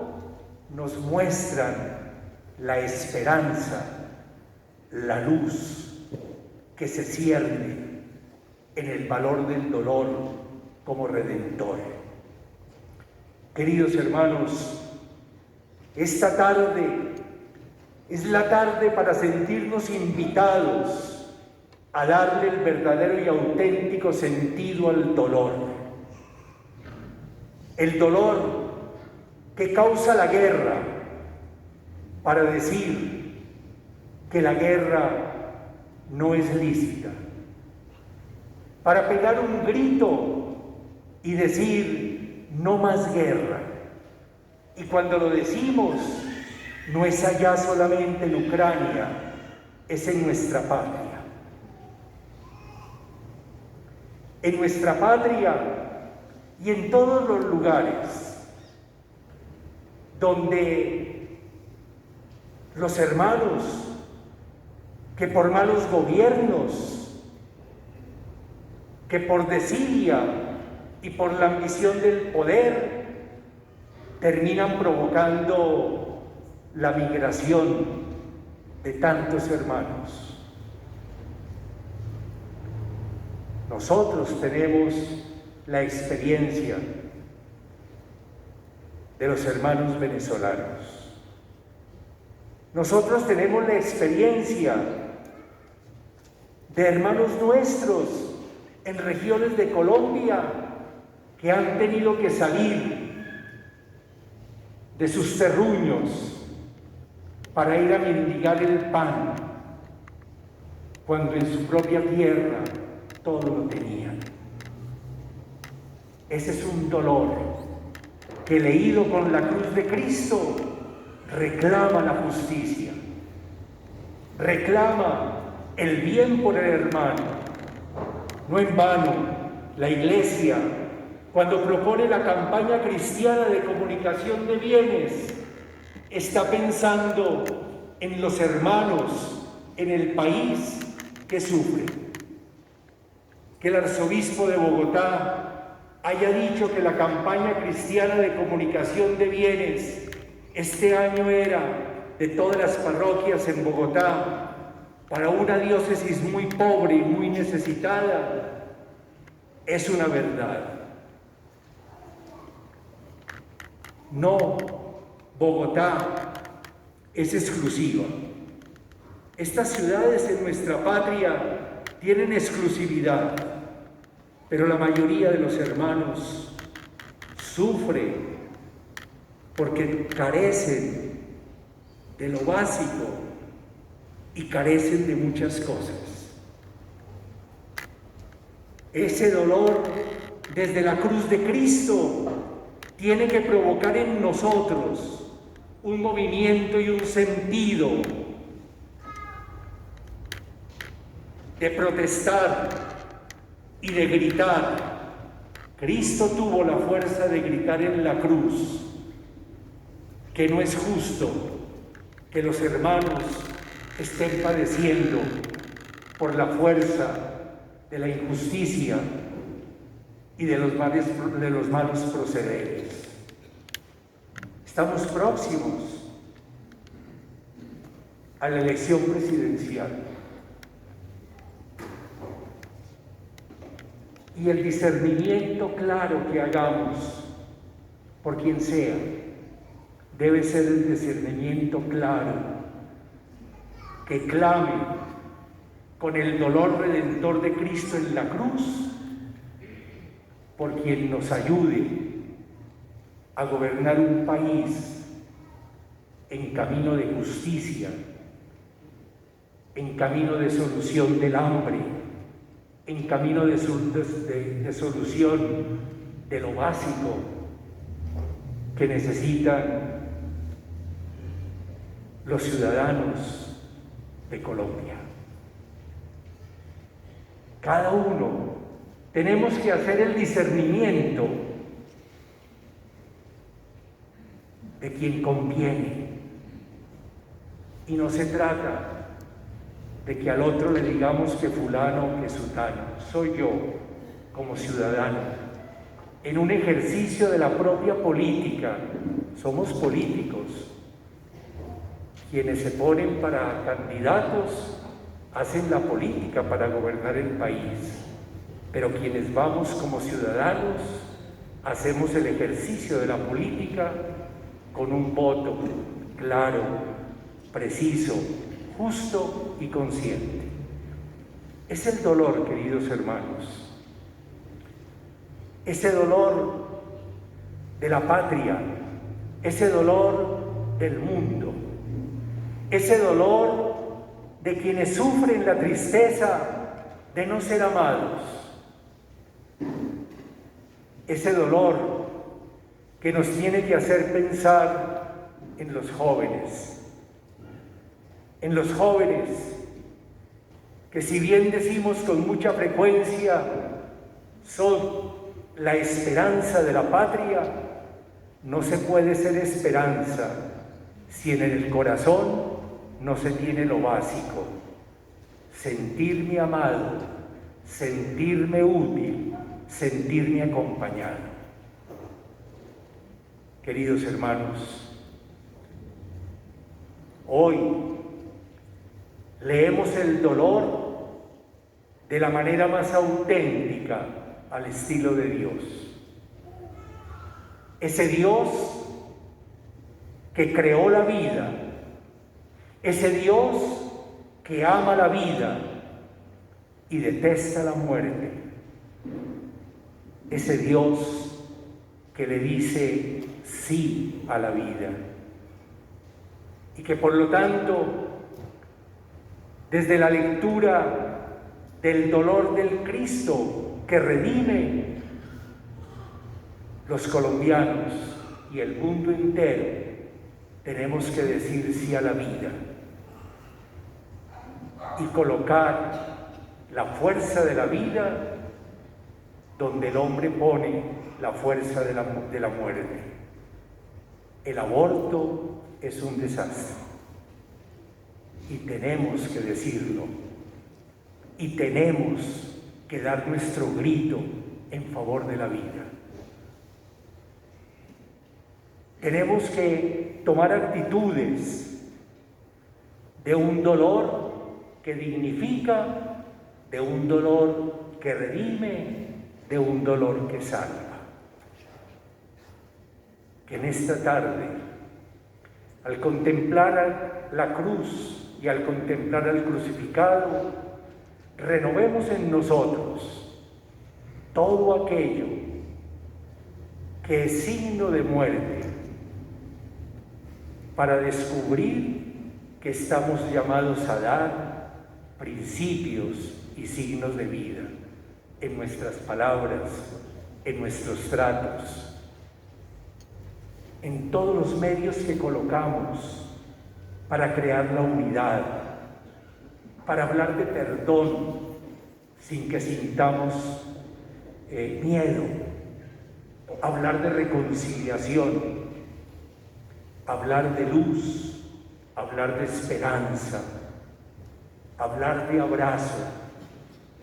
nos muestran la esperanza, la luz que se cierne en el valor del dolor como redentor. Queridos hermanos, esta tarde es la tarde para sentirnos invitados a darle el verdadero y auténtico sentido al dolor. El dolor que causa la guerra, para decir que la guerra no es lícita. Para pegar un grito y decir no más guerra. Y cuando lo decimos, no es allá solamente en Ucrania, es en nuestra patria. En nuestra patria y en todos los lugares donde los hermanos que por malos gobiernos, que por desidia y por la ambición del poder, terminan provocando la migración de tantos hermanos. Nosotros tenemos la experiencia de los hermanos venezolanos. Nosotros tenemos la experiencia de hermanos nuestros en regiones de Colombia que han tenido que salir de sus terruños para ir a mendigar el pan, cuando en su propia tierra todo lo tenían. Ese es un dolor que, leído con la cruz de Cristo, reclama la justicia, reclama el bien por el hermano. No en vano, la Iglesia, cuando propone la campaña cristiana de comunicación de bienes, está pensando en los hermanos en el país que sufren. Que el arzobispo de Bogotá haya dicho que la campaña cristiana de comunicación de bienes este año era de todas las parroquias en Bogotá para una diócesis muy pobre y muy necesitada, es una verdad. No, Bogotá es exclusiva. Estas ciudades en nuestra patria tienen exclusividad, pero la mayoría de los hermanos sufre porque carecen de lo básico y carecen de muchas cosas. Ese dolor desde la cruz de Cristo tiene que provocar en nosotros un movimiento y un sentido de protestar y de gritar. Cristo tuvo la fuerza de gritar en la cruz que no es justo que los hermanos estén padeciendo por la fuerza de la injusticia y de los malos procederes. Estamos próximos a la elección presidencial. Y el discernimiento claro que hagamos por quien sea debe ser el discernimiento claro que clame con el dolor redentor de Cristo en la cruz por quien nos ayude a gobernar un país en camino de justicia, en camino de solución del hambre, en camino de solución de lo básico que necesitan los ciudadanos de Colombia. Cada uno tenemos que hacer el discernimiento de quien conviene. Y no se trata de que al otro le digamos que fulano o que sutano. Soy yo, como ciudadano, en un ejercicio de la propia política. Somos políticos. Quienes se ponen para candidatos hacen la política para gobernar el país, pero quienes vamos como ciudadanos hacemos el ejercicio de la política con un voto claro, preciso, justo y consciente. Es el dolor, queridos hermanos, ese dolor de la patria, ese dolor del mundo, ese dolor de quienes sufren la tristeza de no ser amados, ese dolor que nos tiene que hacer pensar en los jóvenes que, si bien decimos con mucha frecuencia, son la esperanza de la patria, no se puede ser esperanza si en el corazón no se tiene lo básico: sentirme amado, sentirme útil, sentirme acompañado. Queridos hermanos, hoy leemos el dolor de la manera más auténtica, al estilo de Dios. Ese Dios que creó la vida, ese Dios que ama la vida y detesta la muerte, ese Dios que le dice sí a la vida y que por lo tanto, desde la lectura del dolor del Cristo que redime, los colombianos y el mundo entero tenemos que decir sí a la vida y colocar la fuerza de la vida donde el hombre pone la fuerza de la muerte. El aborto es un desastre y tenemos que decirlo, y tenemos que dar nuestro grito en favor de la vida. Tenemos que tomar actitudes de un dolor que dignifica, de un dolor que redime, de un dolor que salva. Que en esta tarde, al contemplar la cruz y al contemplar al crucificado, renovemos en nosotros todo aquello que es signo de muerte, para descubrir que estamos llamados a dar principios y signos de vida en nuestras palabras, en nuestros tratos, en todos los medios que colocamos para crear la unidad, para hablar de perdón sin que sintamos miedo, hablar de reconciliación, hablar de luz, hablar de esperanza, hablar de abrazo,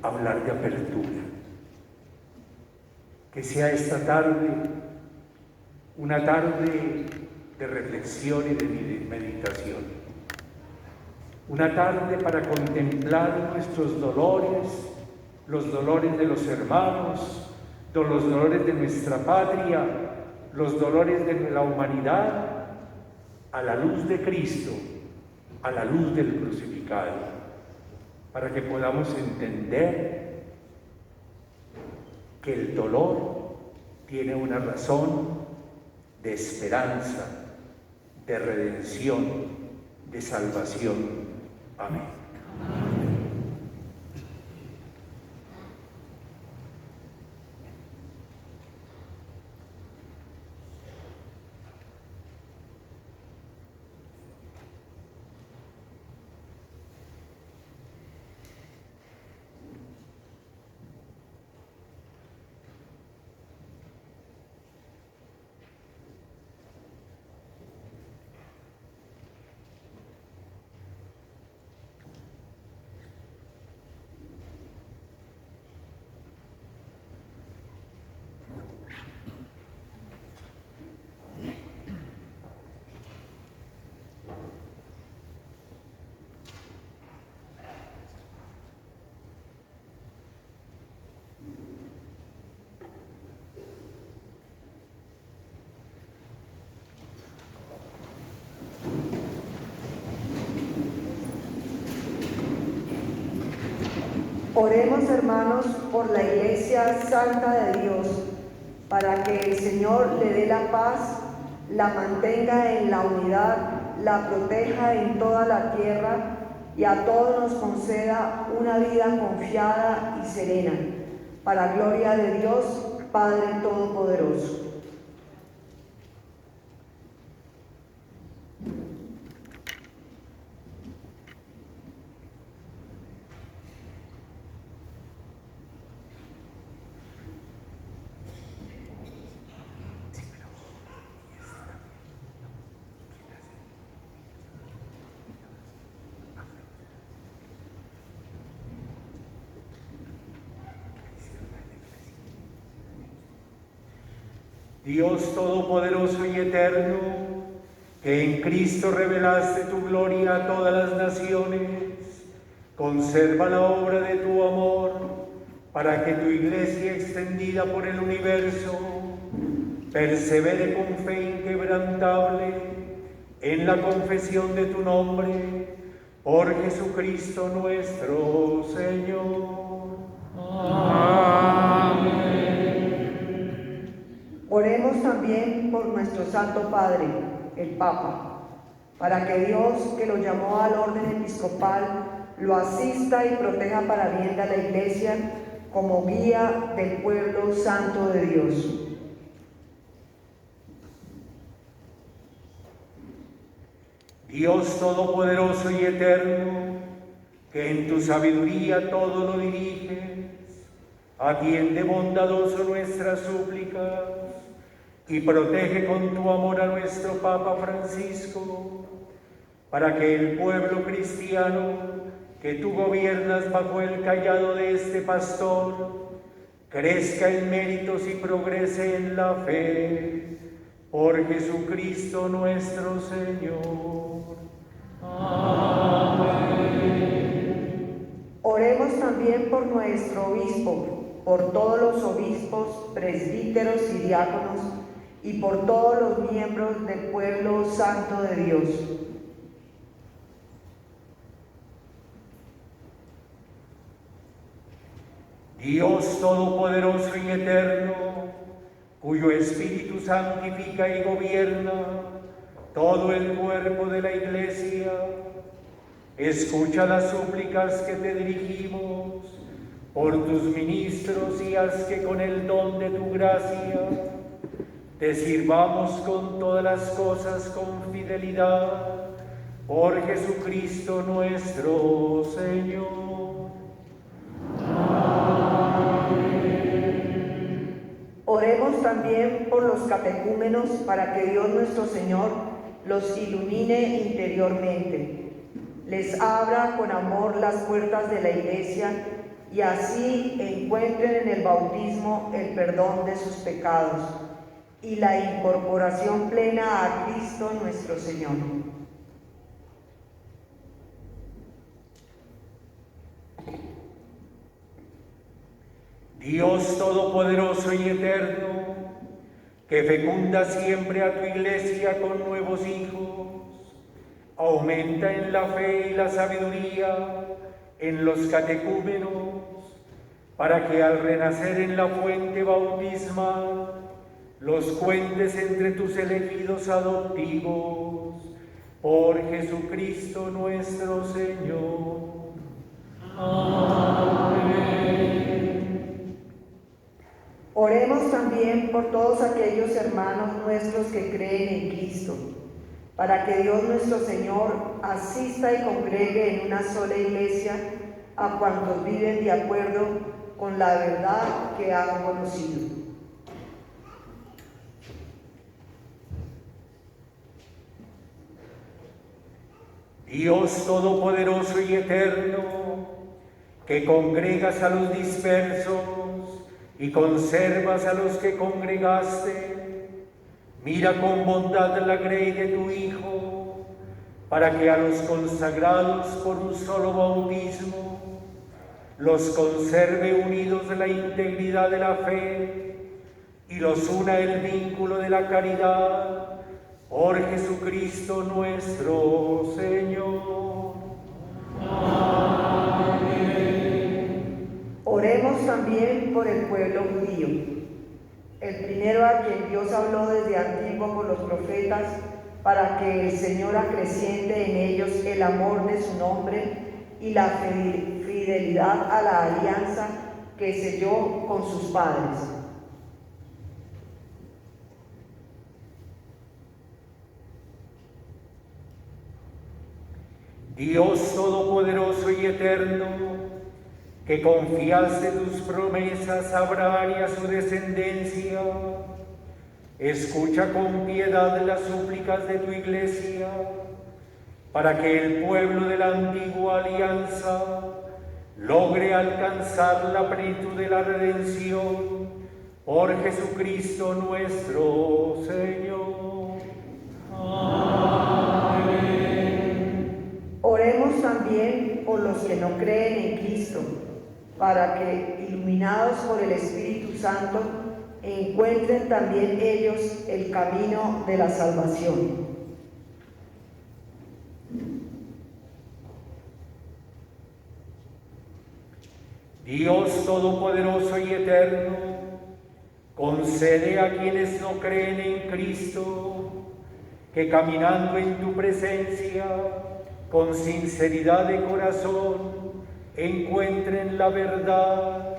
hablar de apertura. Que sea esta tarde una tarde de reflexión y de meditación, una tarde para contemplar nuestros dolores, los dolores de los hermanos, los dolores de nuestra patria, los dolores de la humanidad, a la luz de Cristo, a la luz del crucificado, para que podamos entender que el dolor tiene una razón de esperanza, de redención, de salvación. Amén. Oremos, hermanos, por la Iglesia Santa de Dios, para que el Señor le dé la paz, la mantenga en la unidad, la proteja en toda la tierra y a todos nos conceda una vida confiada y serena, para gloria de Dios, Padre Todopoderoso. Dios Todopoderoso y Eterno, que en Cristo revelaste tu gloria a todas las naciones, conserva la obra de tu amor, para que tu Iglesia extendida por el universo persevere con fe inquebrantable en la confesión de tu nombre, por Jesucristo nuestro Señor. Amén. Oremos también por nuestro Santo Padre, el Papa, para que Dios, que lo llamó al orden episcopal, lo asista y proteja para bien de la Iglesia como guía del pueblo santo de Dios. Dios Todopoderoso y Eterno, que en tu sabiduría todo lo diriges, atiende bondadoso nuestras súplicas y protege con tu amor a nuestro Papa Francisco, para que el pueblo cristiano que tú gobiernas bajo el cayado de este pastor crezca en méritos y progrese en la fe, por Jesucristo nuestro Señor. Amén. Oremos también por nuestro obispo, por todos los obispos, presbíteros y diáconos, y por todos los miembros del pueblo santo de Dios. Dios Todopoderoso y Eterno, cuyo Espíritu santifica y gobierna todo el cuerpo de la Iglesia, escucha las súplicas que te dirigimos por tus ministros y haz que con el don de tu gracia te sirvamos con todas las cosas con fidelidad, por Jesucristo nuestro Señor. Oremos también por los catecúmenos para que Dios nuestro Señor los ilumine interiormente, les abra con amor las puertas de la Iglesia y así encuentren en el bautismo el perdón de sus pecados y la incorporación plena a Cristo nuestro Señor. Dios Todopoderoso y Eterno, que fecunda siempre a tu Iglesia con nuevos hijos, aumenta en la fe y la sabiduría en los catecúmenos, para que al renacer en la fuente bautismal los cuentes entre tus elegidos adoptivos, por Jesucristo nuestro Señor. Amén. Oremos también por todos aquellos hermanos nuestros que creen en Cristo, para que Dios nuestro Señor asista y congregue en una sola Iglesia a cuantos viven de acuerdo con la verdad que han conocido. Dios Todopoderoso y Eterno, que congregas a los dispersos y conservas a los que congregaste, mira con bondad la grey de tu Hijo, para que a los consagrados por un solo bautismo los conserve unidos en la integridad de la fe y los una el vínculo de la caridad, por Jesucristo nuestro Señor. Amén. Oremos también por el pueblo judío, el primero a quien Dios habló desde antiguo por los profetas, para que el Señor acreciente en ellos el amor de su nombre y la fidelidad a la alianza que selló con sus padres. Dios todopoderoso y eterno, que confiaste tus promesas a Abraham y a su descendencia, escucha con piedad las súplicas de tu Iglesia, para que el pueblo de la antigua alianza logre alcanzar la plenitud de la redención por Jesucristo nuestro Señor. Amén. Oremos también por los que no creen en Cristo, para que, iluminados por el Espíritu Santo, encuentren también ellos el camino de la salvación. Dios todopoderoso y eterno, concede a quienes no creen en Cristo que caminando en tu presencia con sinceridad de corazón encuentren la verdad,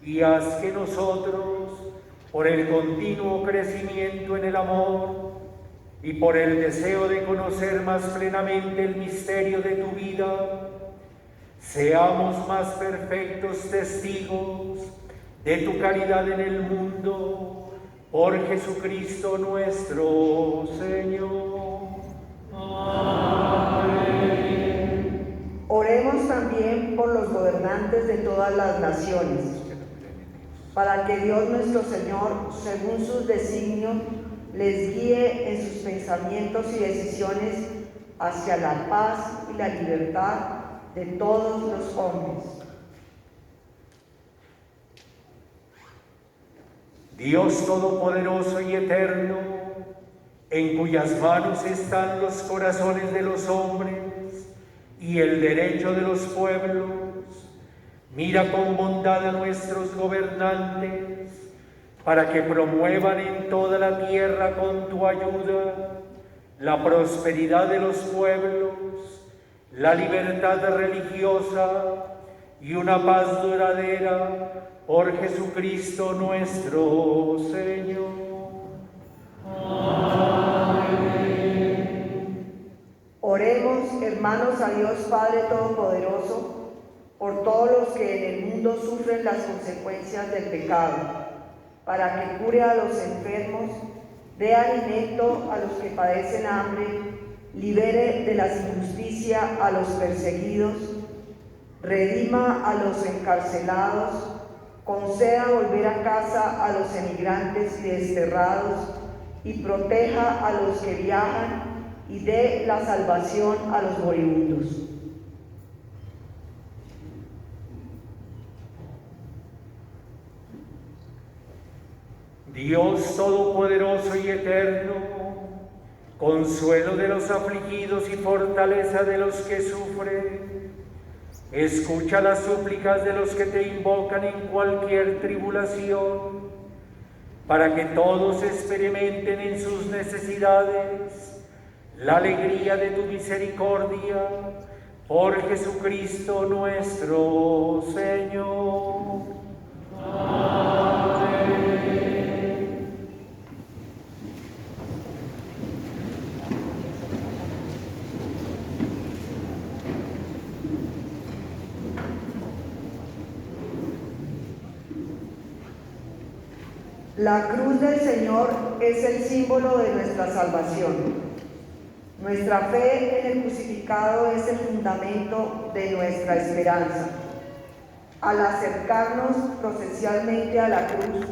y haz que nosotros, por el continuo crecimiento en el amor y por el deseo de conocer más plenamente el misterio de tu vida, seamos más perfectos testigos de tu caridad en el mundo, por Jesucristo nuestro Señor. Amén. Oremos también por los gobernantes de todas las naciones, para que Dios nuestro Señor, según sus designios, les guíe en sus pensamientos y decisiones hacia la paz y la libertad de todos los hombres. Dios todopoderoso y eterno, en cuyas manos están los corazones de los hombres y el derecho de los pueblos, mira con bondad a nuestros gobernantes, para que promuevan en toda la tierra con tu ayuda la prosperidad de los pueblos, la libertad religiosa y una paz duradera, por Jesucristo nuestro Señor. Amén. Oremos, hermanos, a Dios Padre Todopoderoso, por todos los que en el mundo sufren las consecuencias del pecado, para que cure a los enfermos, dé alimento a los que padecen hambre, libere de la injusticia a los perseguidos, redima a los encarcelados, conceda volver a casa a los emigrantes y desterrados, y proteja a los que viajan, y dé la salvación a los moribundos. Dios todopoderoso y eterno, consuelo de los afligidos y fortaleza de los que sufren, escucha las súplicas de los que te invocan en cualquier tribulación, para que todos experimenten en sus necesidades la alegría de tu misericordia, por Jesucristo nuestro Señor. Amén. La cruz del Señor es el símbolo de nuestra salvación. Nuestra fe en el crucificado es el fundamento de nuestra esperanza. Al acercarnos procesionalmente a la cruz,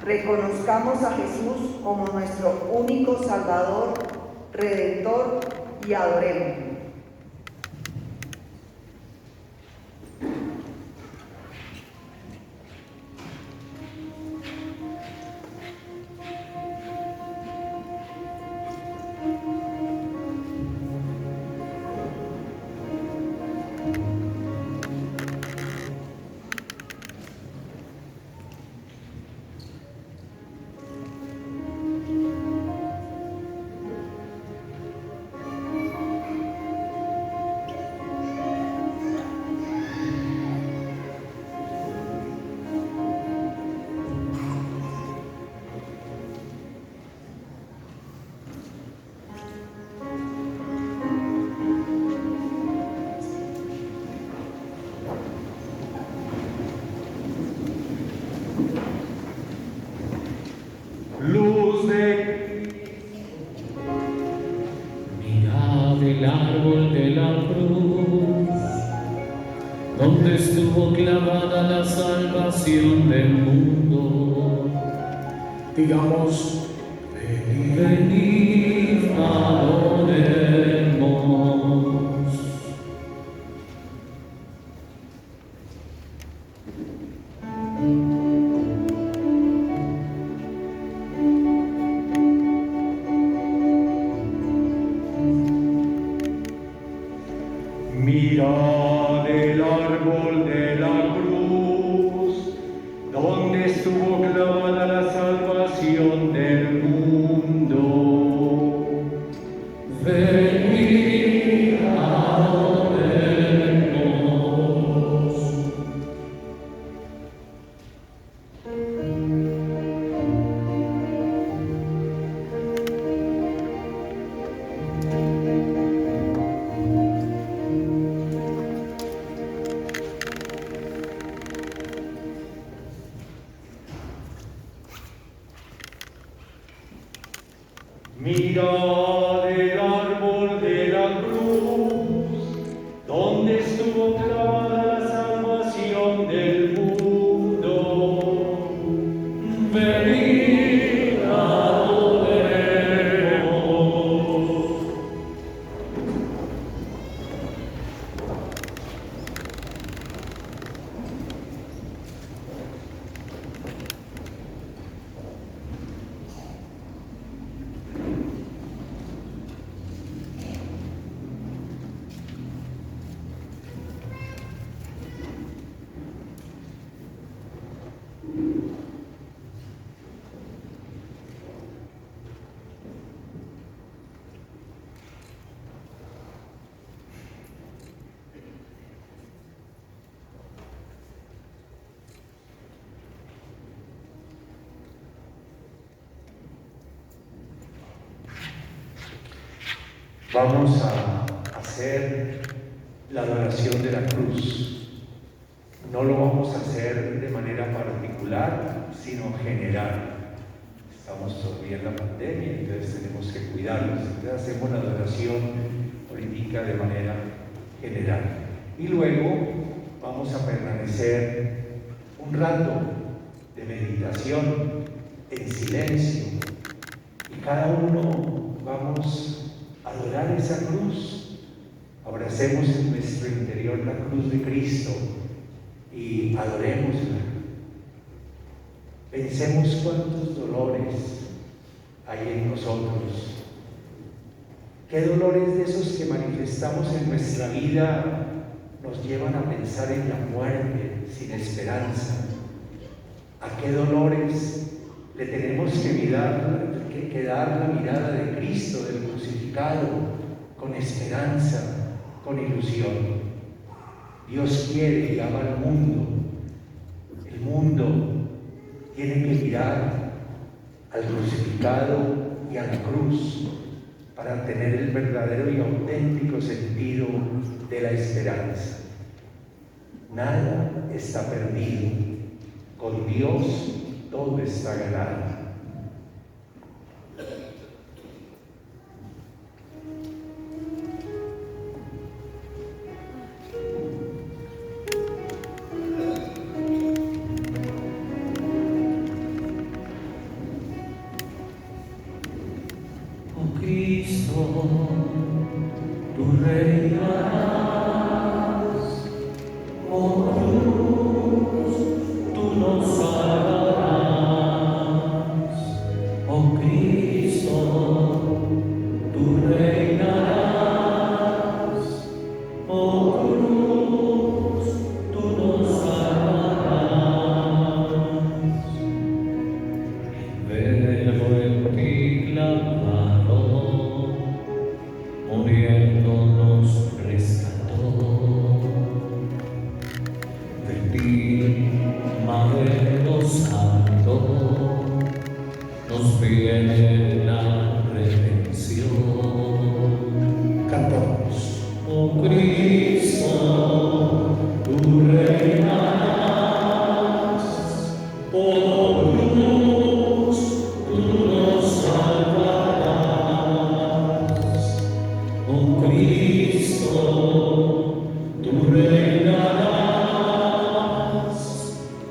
reconozcamos a Jesús como nuestro único Salvador, Redentor, y adoremos. salvación del mundo. Digamos, Venid, adoremos. Mirad el árbol de la cruz, donde estuvo clavada la salvación del mundo. Venid, adoremos. Mirad el árbol de la cruz, donde estuvo clavada la salvación del mundo. Venid, adoremos. Vamos a hacer la adoración de la cruz. No lo vamos a hacer de manera particular, sino general. Estamos todavía en la pandemia, entonces tenemos que cuidarnos. Entonces hacemos la adoración política de manera general. Y luego vamos a permanecer un rato de meditación en silencio. Y cada uno vamos a adorar esa cruz. Abracemos en nuestro interior la cruz de Cristo y adorémosla. Pensemos cuántos dolores hay en nosotros. ¿Qué dolores de esos que manifestamos en nuestra vida nos llevan a pensar en la muerte sin esperanza? ¿A qué dolores le tenemos que dar la mirada de Cristo, del crucificado, con esperanza, con ilusión? Dios quiere y ama al mundo. El mundo tiene que mirar al crucificado y a la cruz para tener el verdadero y auténtico sentido de la esperanza. Nada está perdido. Con Dios todo está ganado. Oh Cristo, tú reinarás, oh cruz, tú nos salvarás. Oh Cristo, tú reinarás, oh cruz, tú nos salvarás. El Verbo en ti clavado, muriendo nos rescató. De ti, Madero Santo, nos viene la redención. cantamos. Oh Cristo, tú reinarás, oh cruz, tú nos salvarás. Oh Cristo, tú reinarás,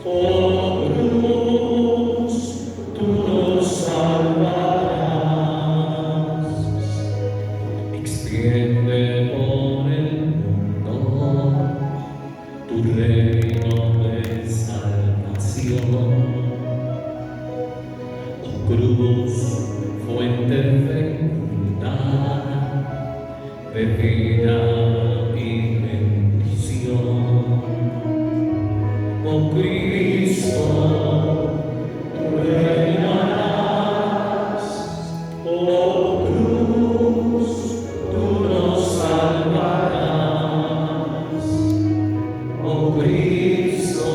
oh cruz, tú nos salvarás. Extiende por el mundo tu reino de salvación. Oh cruz, fuente fecunda de vida y bendición. Oh Cristo, tú reinarás. Oh cruz, tú nos salvarás. Oh Cristo,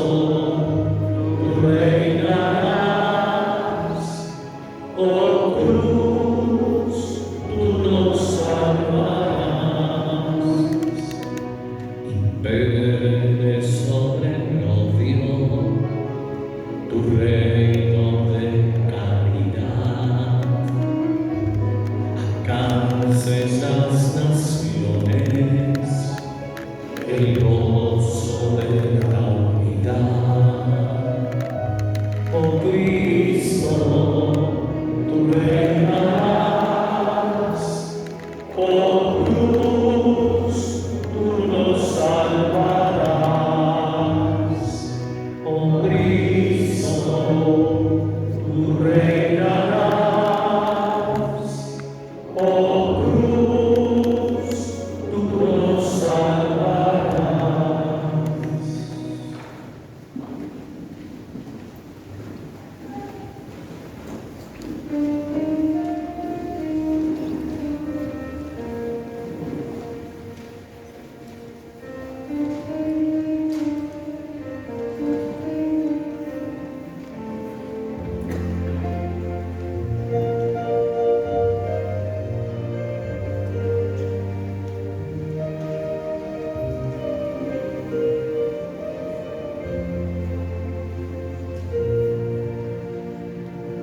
tú reinarás. Oh cruz, tú nos salvarás. Impere sobre el odio tu reino de caridad. Alcances las naciones el gozo de la unidad. Oh Cristo, tú reinarás. Oh cruz, tú nos salvarás. Oh Cristo, tú reinarás. Oh cruz, tú nos salvarás.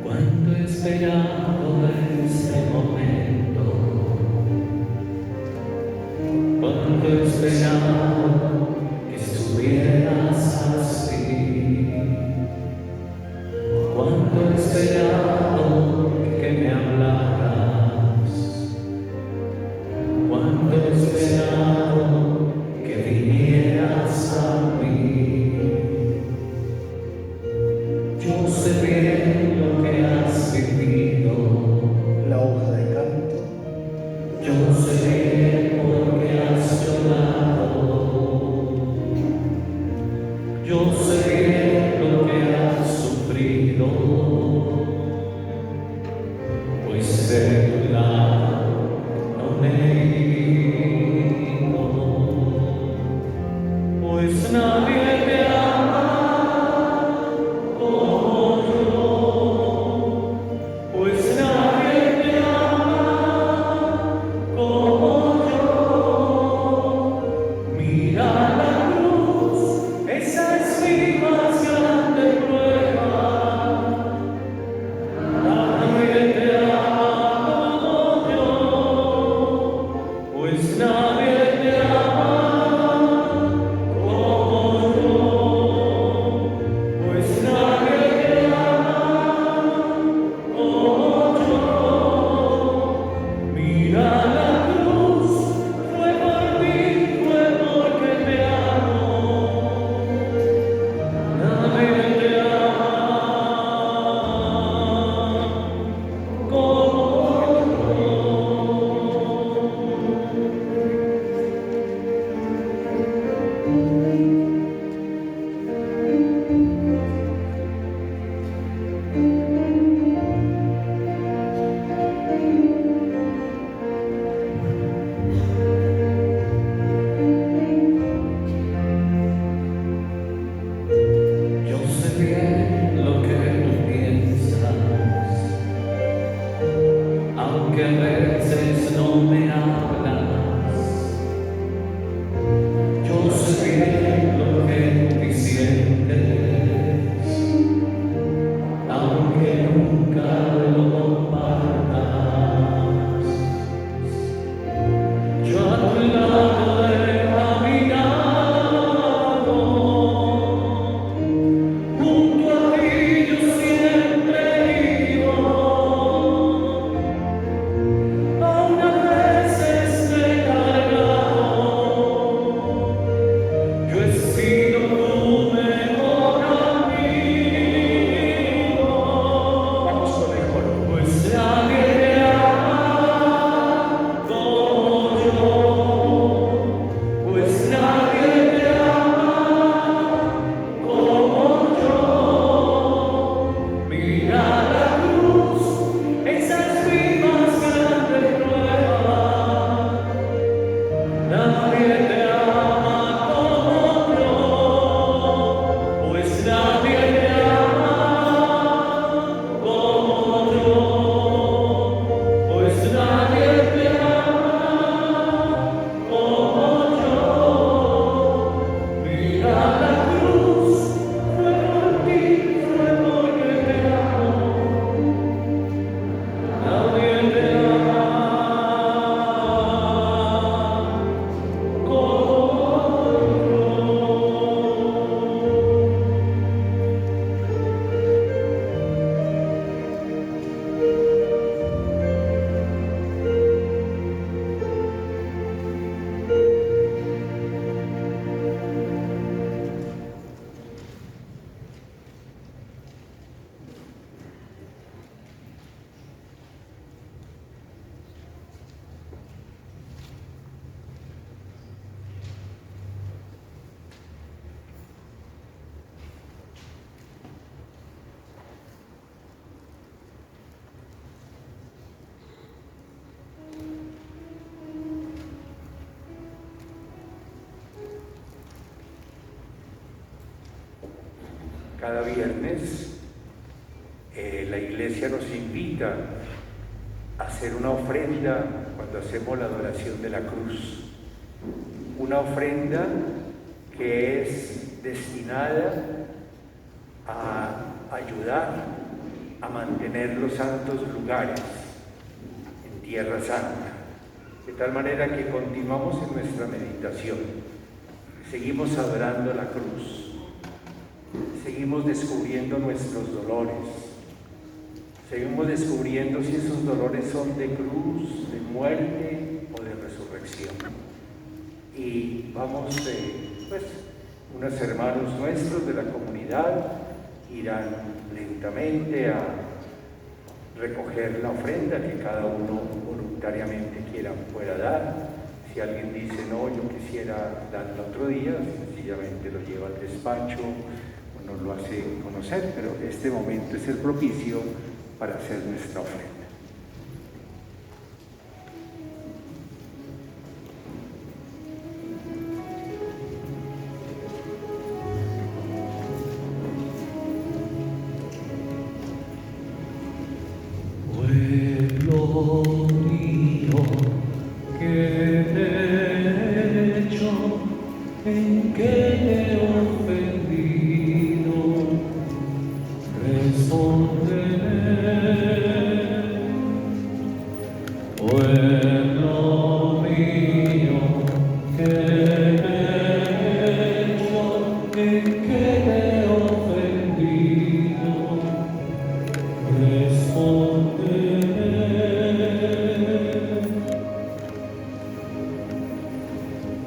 Cuánto he esperado este momento, cuánto he esperado que estuvieras así, cuánto he esperado que me hablaras, cuánto he esperado que vinieras a mí. Yo sé bien lo que has vivido, La hoja de canto, yo sé bien por qué has llorado, yo sé bien lo que has sufrido, pues de tu lado no me he ido, pues nadie te ama como yo. cada viernes la Iglesia nos invita a hacer una ofrenda cuando hacemos la adoración de la cruz. Una ofrenda que es destinada a ayudar a mantener los santos lugares en Tierra Santa, de tal manera que continuamos en nuestra meditación, seguimos adorando la cruz, seguimos descubriendo nuestros dolores, seguimos descubriendo si esos dolores son de cruz, de muerte o de resurrección. Y vamos, unos hermanos nuestros de la comunidad irán lentamente a recoger la ofrenda que cada uno voluntariamente pueda dar. Si alguien dice, no, yo quisiera darla otro día, sencillamente lo lleva al despacho o nos lo hace conocer, pero este momento es el propicio para hacer nuestra ofrenda. Pueblo mío, ¿qué te he hecho? ¿En qué te he ofendido? Respóndeme. Pueblo mío, ¿qué te he hecho? ¿En qué te he ofendido? Respóndeme.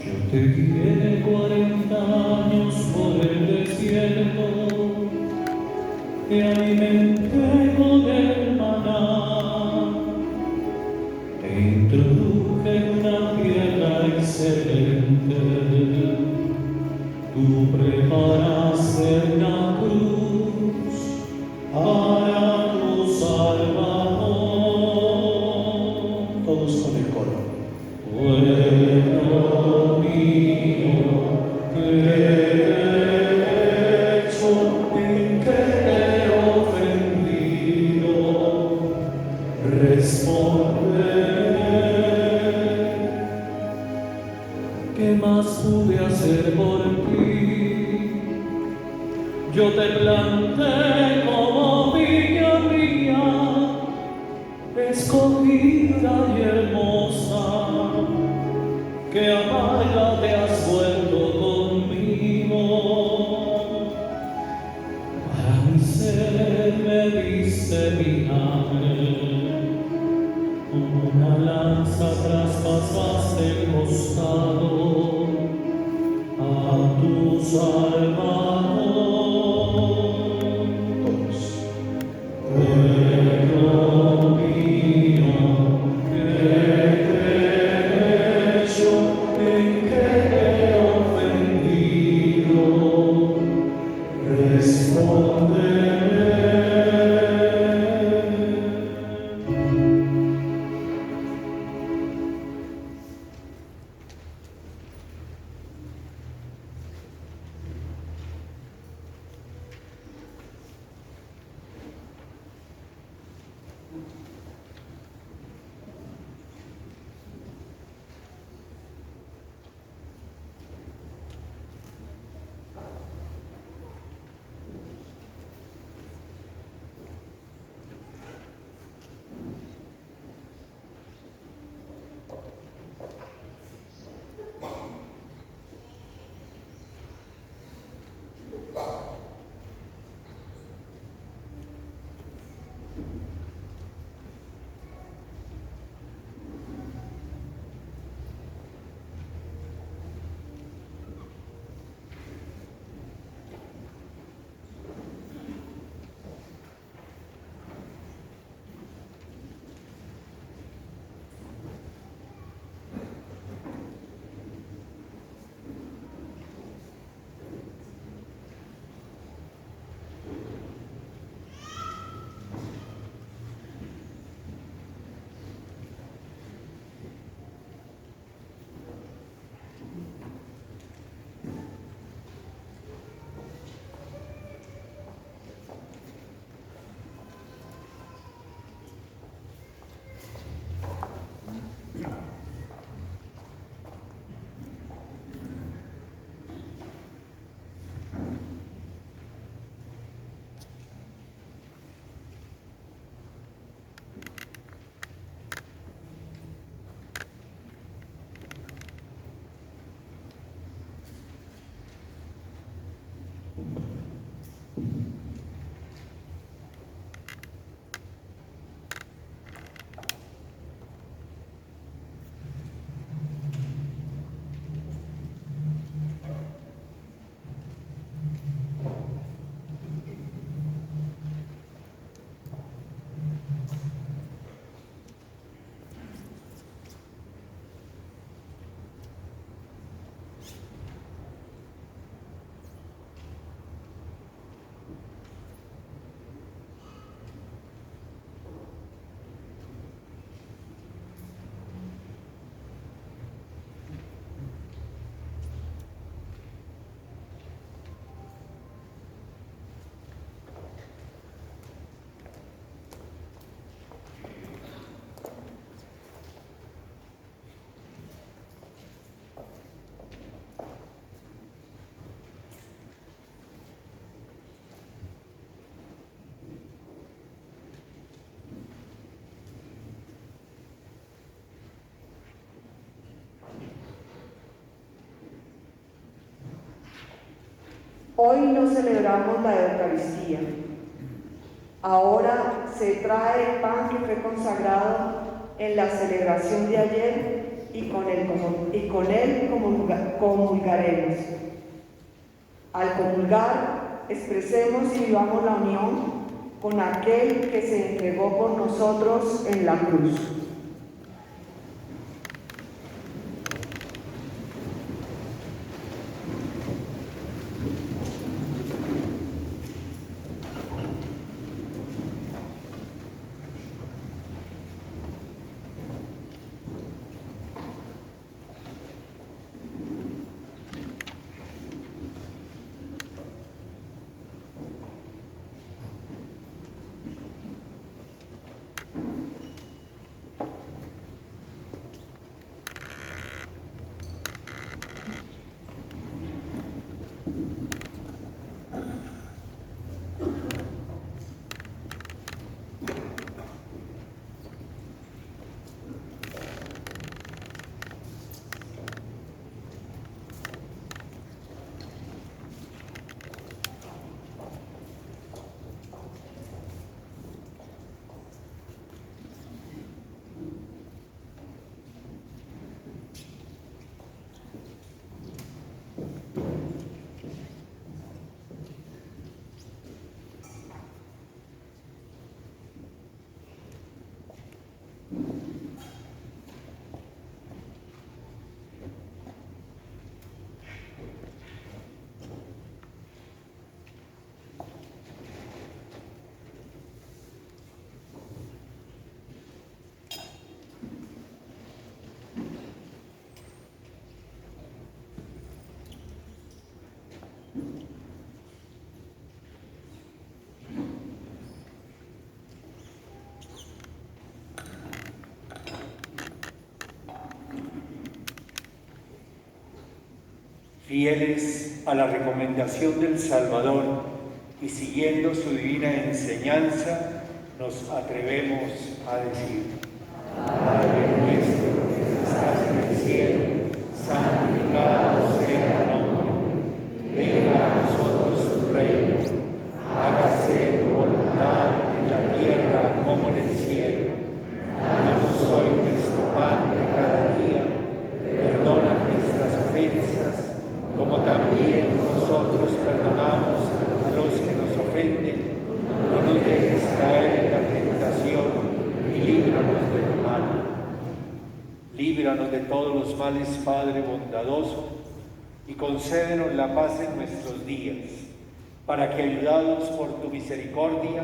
Yo te guié 40 años por el desierto, te alimenté con el maná, te introduje en una tierra excelente, tú preparaste la cruz para tu Salvador. Todos con el coro. Pueblo mío, ¿qué te he hecho? ¿En qué te he ofendido? Respóndeme. ¿Qué más pude hacer por ti? Yo te planté como viña mía, escogida y hermosa, que amarga te has vuelto conmigo. Para mi sed me diste vinagre, como una lanza traspasaste el costado a tu Salvador. Todos. Pueblo mío, ¿qué te he hecho? ¿En qué te he ofendido? Respóndeme. Hoy no celebramos la Eucaristía. Ahora se trae el pan que fue consagrado en la celebración de ayer y con él comulgaremos. Al comulgar, expresemos y vivamos la unión con aquel que se entregó por nosotros en la cruz. Fieles a la recomendación del Salvador y siguiendo su divina enseñanza, nos atrevemos a decir: Padre nuestro que estás en el cielo, santificado sea tu nombre. Venga a nosotros tu reino. Hágase tu voluntad en la tierra como en el cielo. Danos hoy nuestro pan de cada día. Perdona nuestras ofensas, como también nosotros perdonamos a los que nos ofenden. No nos dejes caer en la tentación y líbranos del mal. Líbranos de todos los males, Padre bondadoso, y concédenos la paz en nuestros días, para que, ayudados por tu misericordia,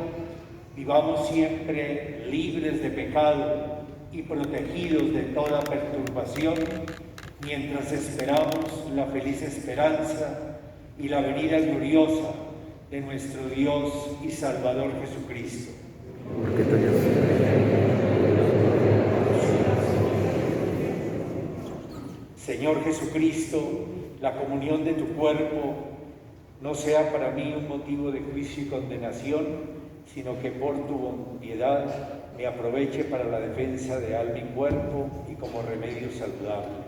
vivamos siempre libres de pecado y protegidos de toda perturbación, mientras esperamos la feliz esperanza y la venida gloriosa de nuestro Dios y Salvador Jesucristo. Señor Jesucristo, la comunión de tu cuerpo no sea para mí un motivo de juicio y condenación, sino que por tu piedad me aproveche para la defensa de alma y cuerpo y como remedio saludable.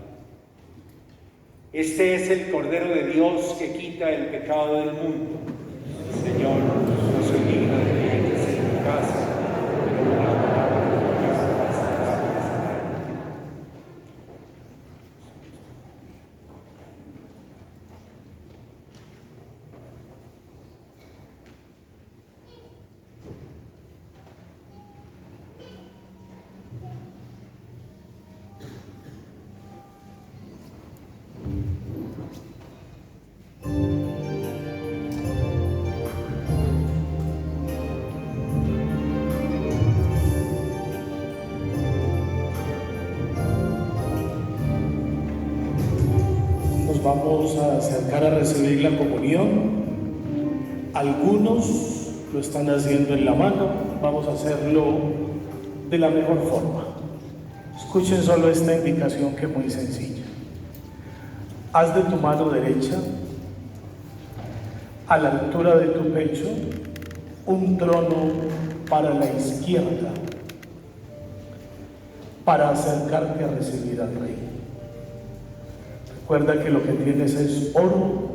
Este es el Cordero de Dios que quita el pecado del mundo. Señor, no soy digno de que entres en tu casa, pero una palabra de tu casa bastará para sanarme. Vamos a acercar a recibir la comunión. Algunos lo están haciendo en la mano, vamos a hacerlo de la mejor forma. Escuchen solo esta indicación que es muy sencilla. Haz de tu mano derecha, a la altura de tu pecho, un trono para la izquierda, para acercarte a recibir al Rey. Recuerda que lo que tienes es oro,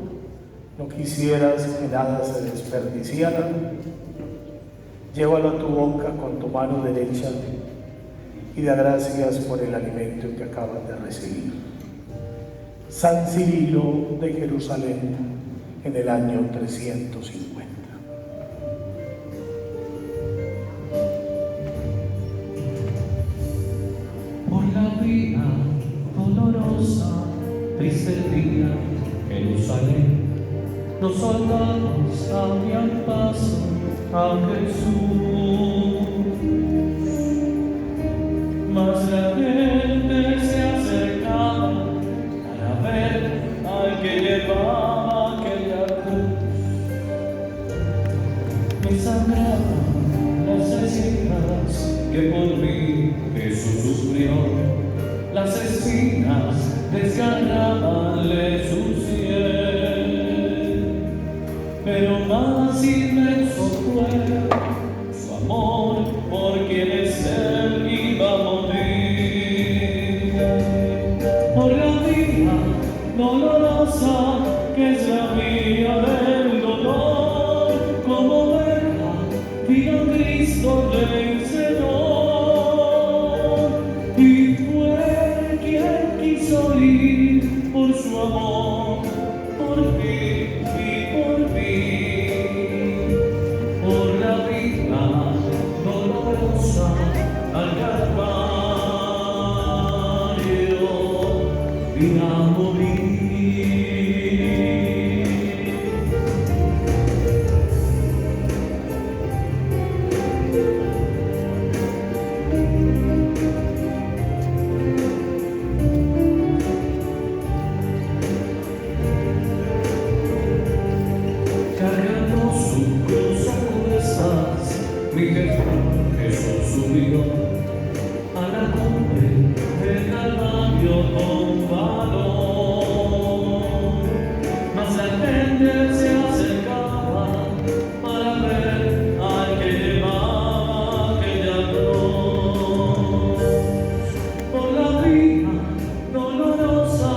no quisieras que nada se desperdiciara, llévalo a tu boca con tu mano derecha y da gracias por el alimento que acabas de recibir. San Cirilo de Jerusalén, en el año 350. Por la vía dolorosa, triste día, Jerusalén, los soldados abrían paso a Jesús, mas la gente se acercaba para ver al que llevaba aquella cruz. Me sangraban las heridas que por mí Jesús sufrió, las espinas desgarrabanle su cielo, pero más inmenso fue su amor por quienes él iba a morir. Por la vía dolorosa que es la vía del dolor, como oveja vino Cristo vencedor, y fue quien quiso ir por su amor, por ti y por mí. Por la vida dolorosa al Calvario vino a morir. Cargando su cruz a cuestas, mi Jesús subió a la cumbre del Calvario con valor, mas la gente se acercaba para ver al que llevaba aquella cruz. Por la vía dolorosa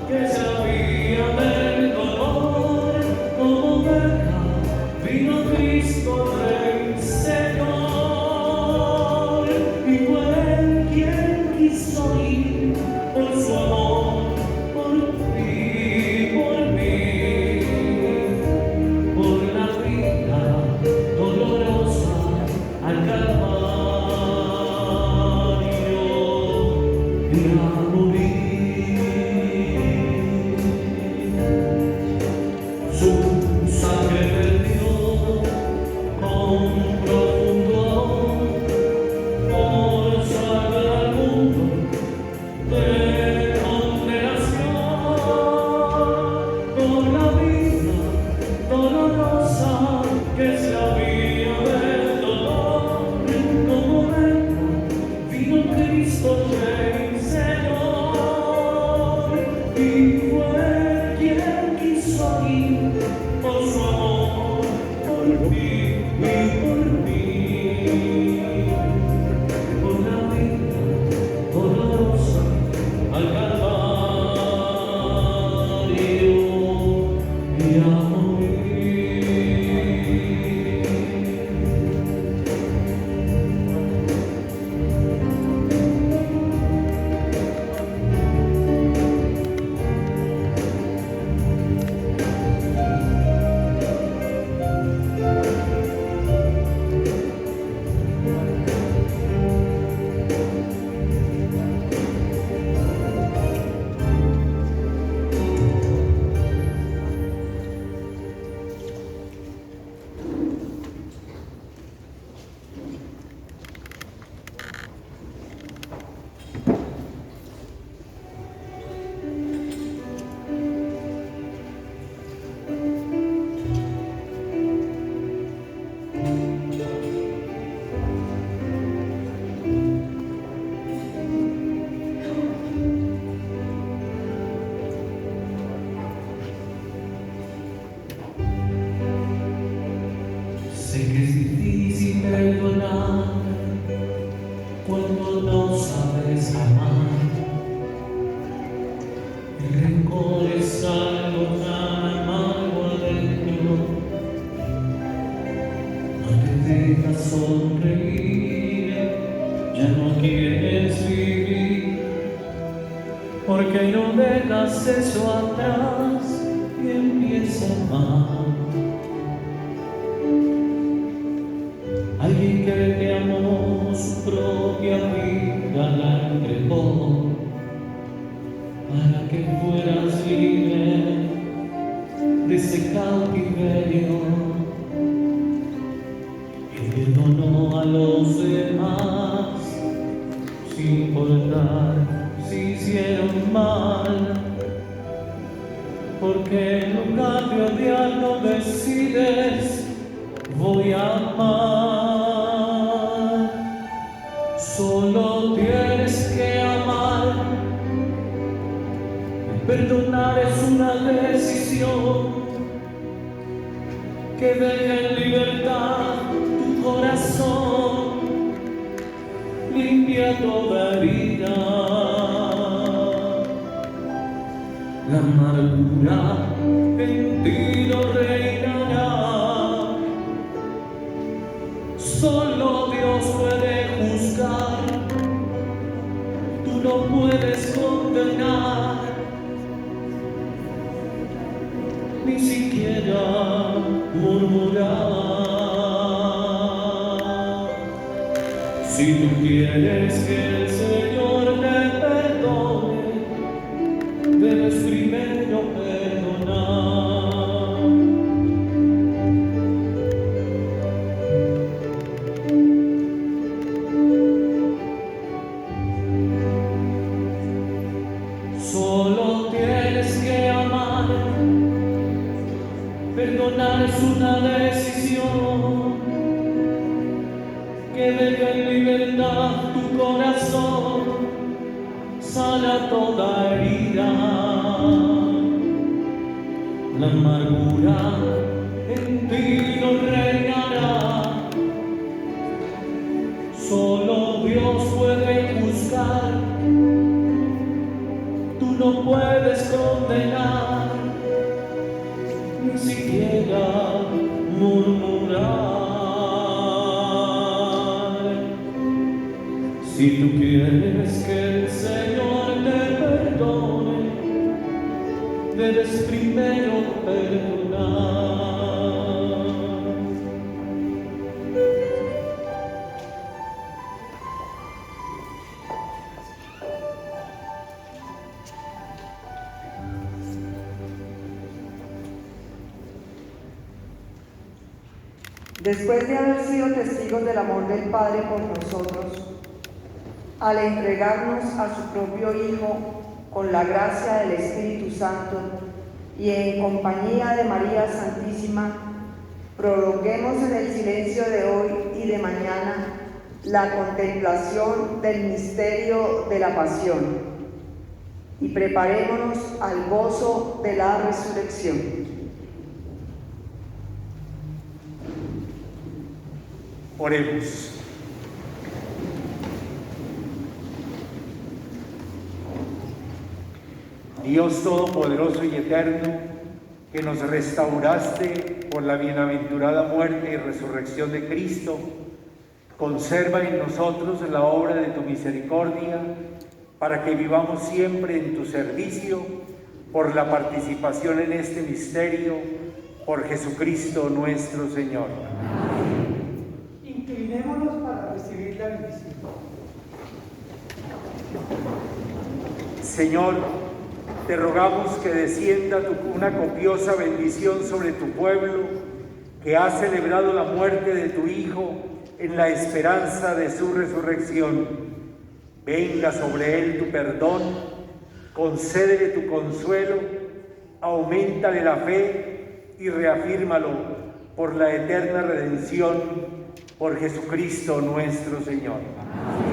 que se había del dolor, como oveja vino Cristo Rey Señor, y fue quien quiso ir por su amor, por ti, por mí. Por la vida dolorosa al Calvario vino a morir. Su sangre vertió con profundo amor por salvar al mundo de condenación. Por la vida dolorosa que es la vía del dolor, como oveja vino Cristo Rey Señor, y fue quien quiso ir por su amor, por ti y por mí. Por la vida dolorosa al Calvario y a morir. Sé que es difícil perdonar cuando no sabes amar. El rencor es algo tan amargo al dejas sonreír, ya no quieres vivir, porque no dejas eso atrás y empieza mal. Alguien que te amó, su propia vida la entregó para que fueras libre de ese cautiverio. Y perdonó a los demás sin importar si hicieron mal, porque en lugar de odiarlo decides voy a amar. Solo tienes que amar. Perdonar es una decisión que deja en libertad tu corazón, limpia toda herida. La amargura en ti no reinará. Solo Dios puede juzgar, tú no puedes condenar, ni siquiera murmurar. Si tú quieres que el Señor te perdone, debes primero perdonar. Solo tienes que amar. Perdonar es una decisión que deja en libertad tu corazón, sana toda herida. La amargura en ti no reinará. Solo Dios puede juzgar, tú no puedes condenar, ni siquiera murmurar. Si tú quieres que el Señor te perdone, debes primero perdonar. Después de haber sido testigos del amor del Padre por nosotros, al entregarnos a su propio Hijo con la gracia del Espíritu Santo y en compañía de María Santísima, prolonguemos en el silencio de hoy y de mañana la contemplación del misterio de la pasión y preparémonos al gozo de la resurrección. Oremos. Dios Todopoderoso y Eterno, que nos restauraste por la bienaventurada muerte y resurrección de Cristo, conserva en nosotros la obra de tu misericordia, para que vivamos siempre en tu servicio, por la participación en este misterio, por Jesucristo nuestro Señor. Inclinémonos para recibir la bendición. Señor, te rogamos que descienda una copiosa bendición sobre tu pueblo, que ha celebrado la muerte de tu Hijo en la esperanza de su resurrección. Venga sobre él tu perdón, concédele tu consuelo, auméntale la fe y reafírmalo por la eterna redención, por Jesucristo nuestro Señor. Amén.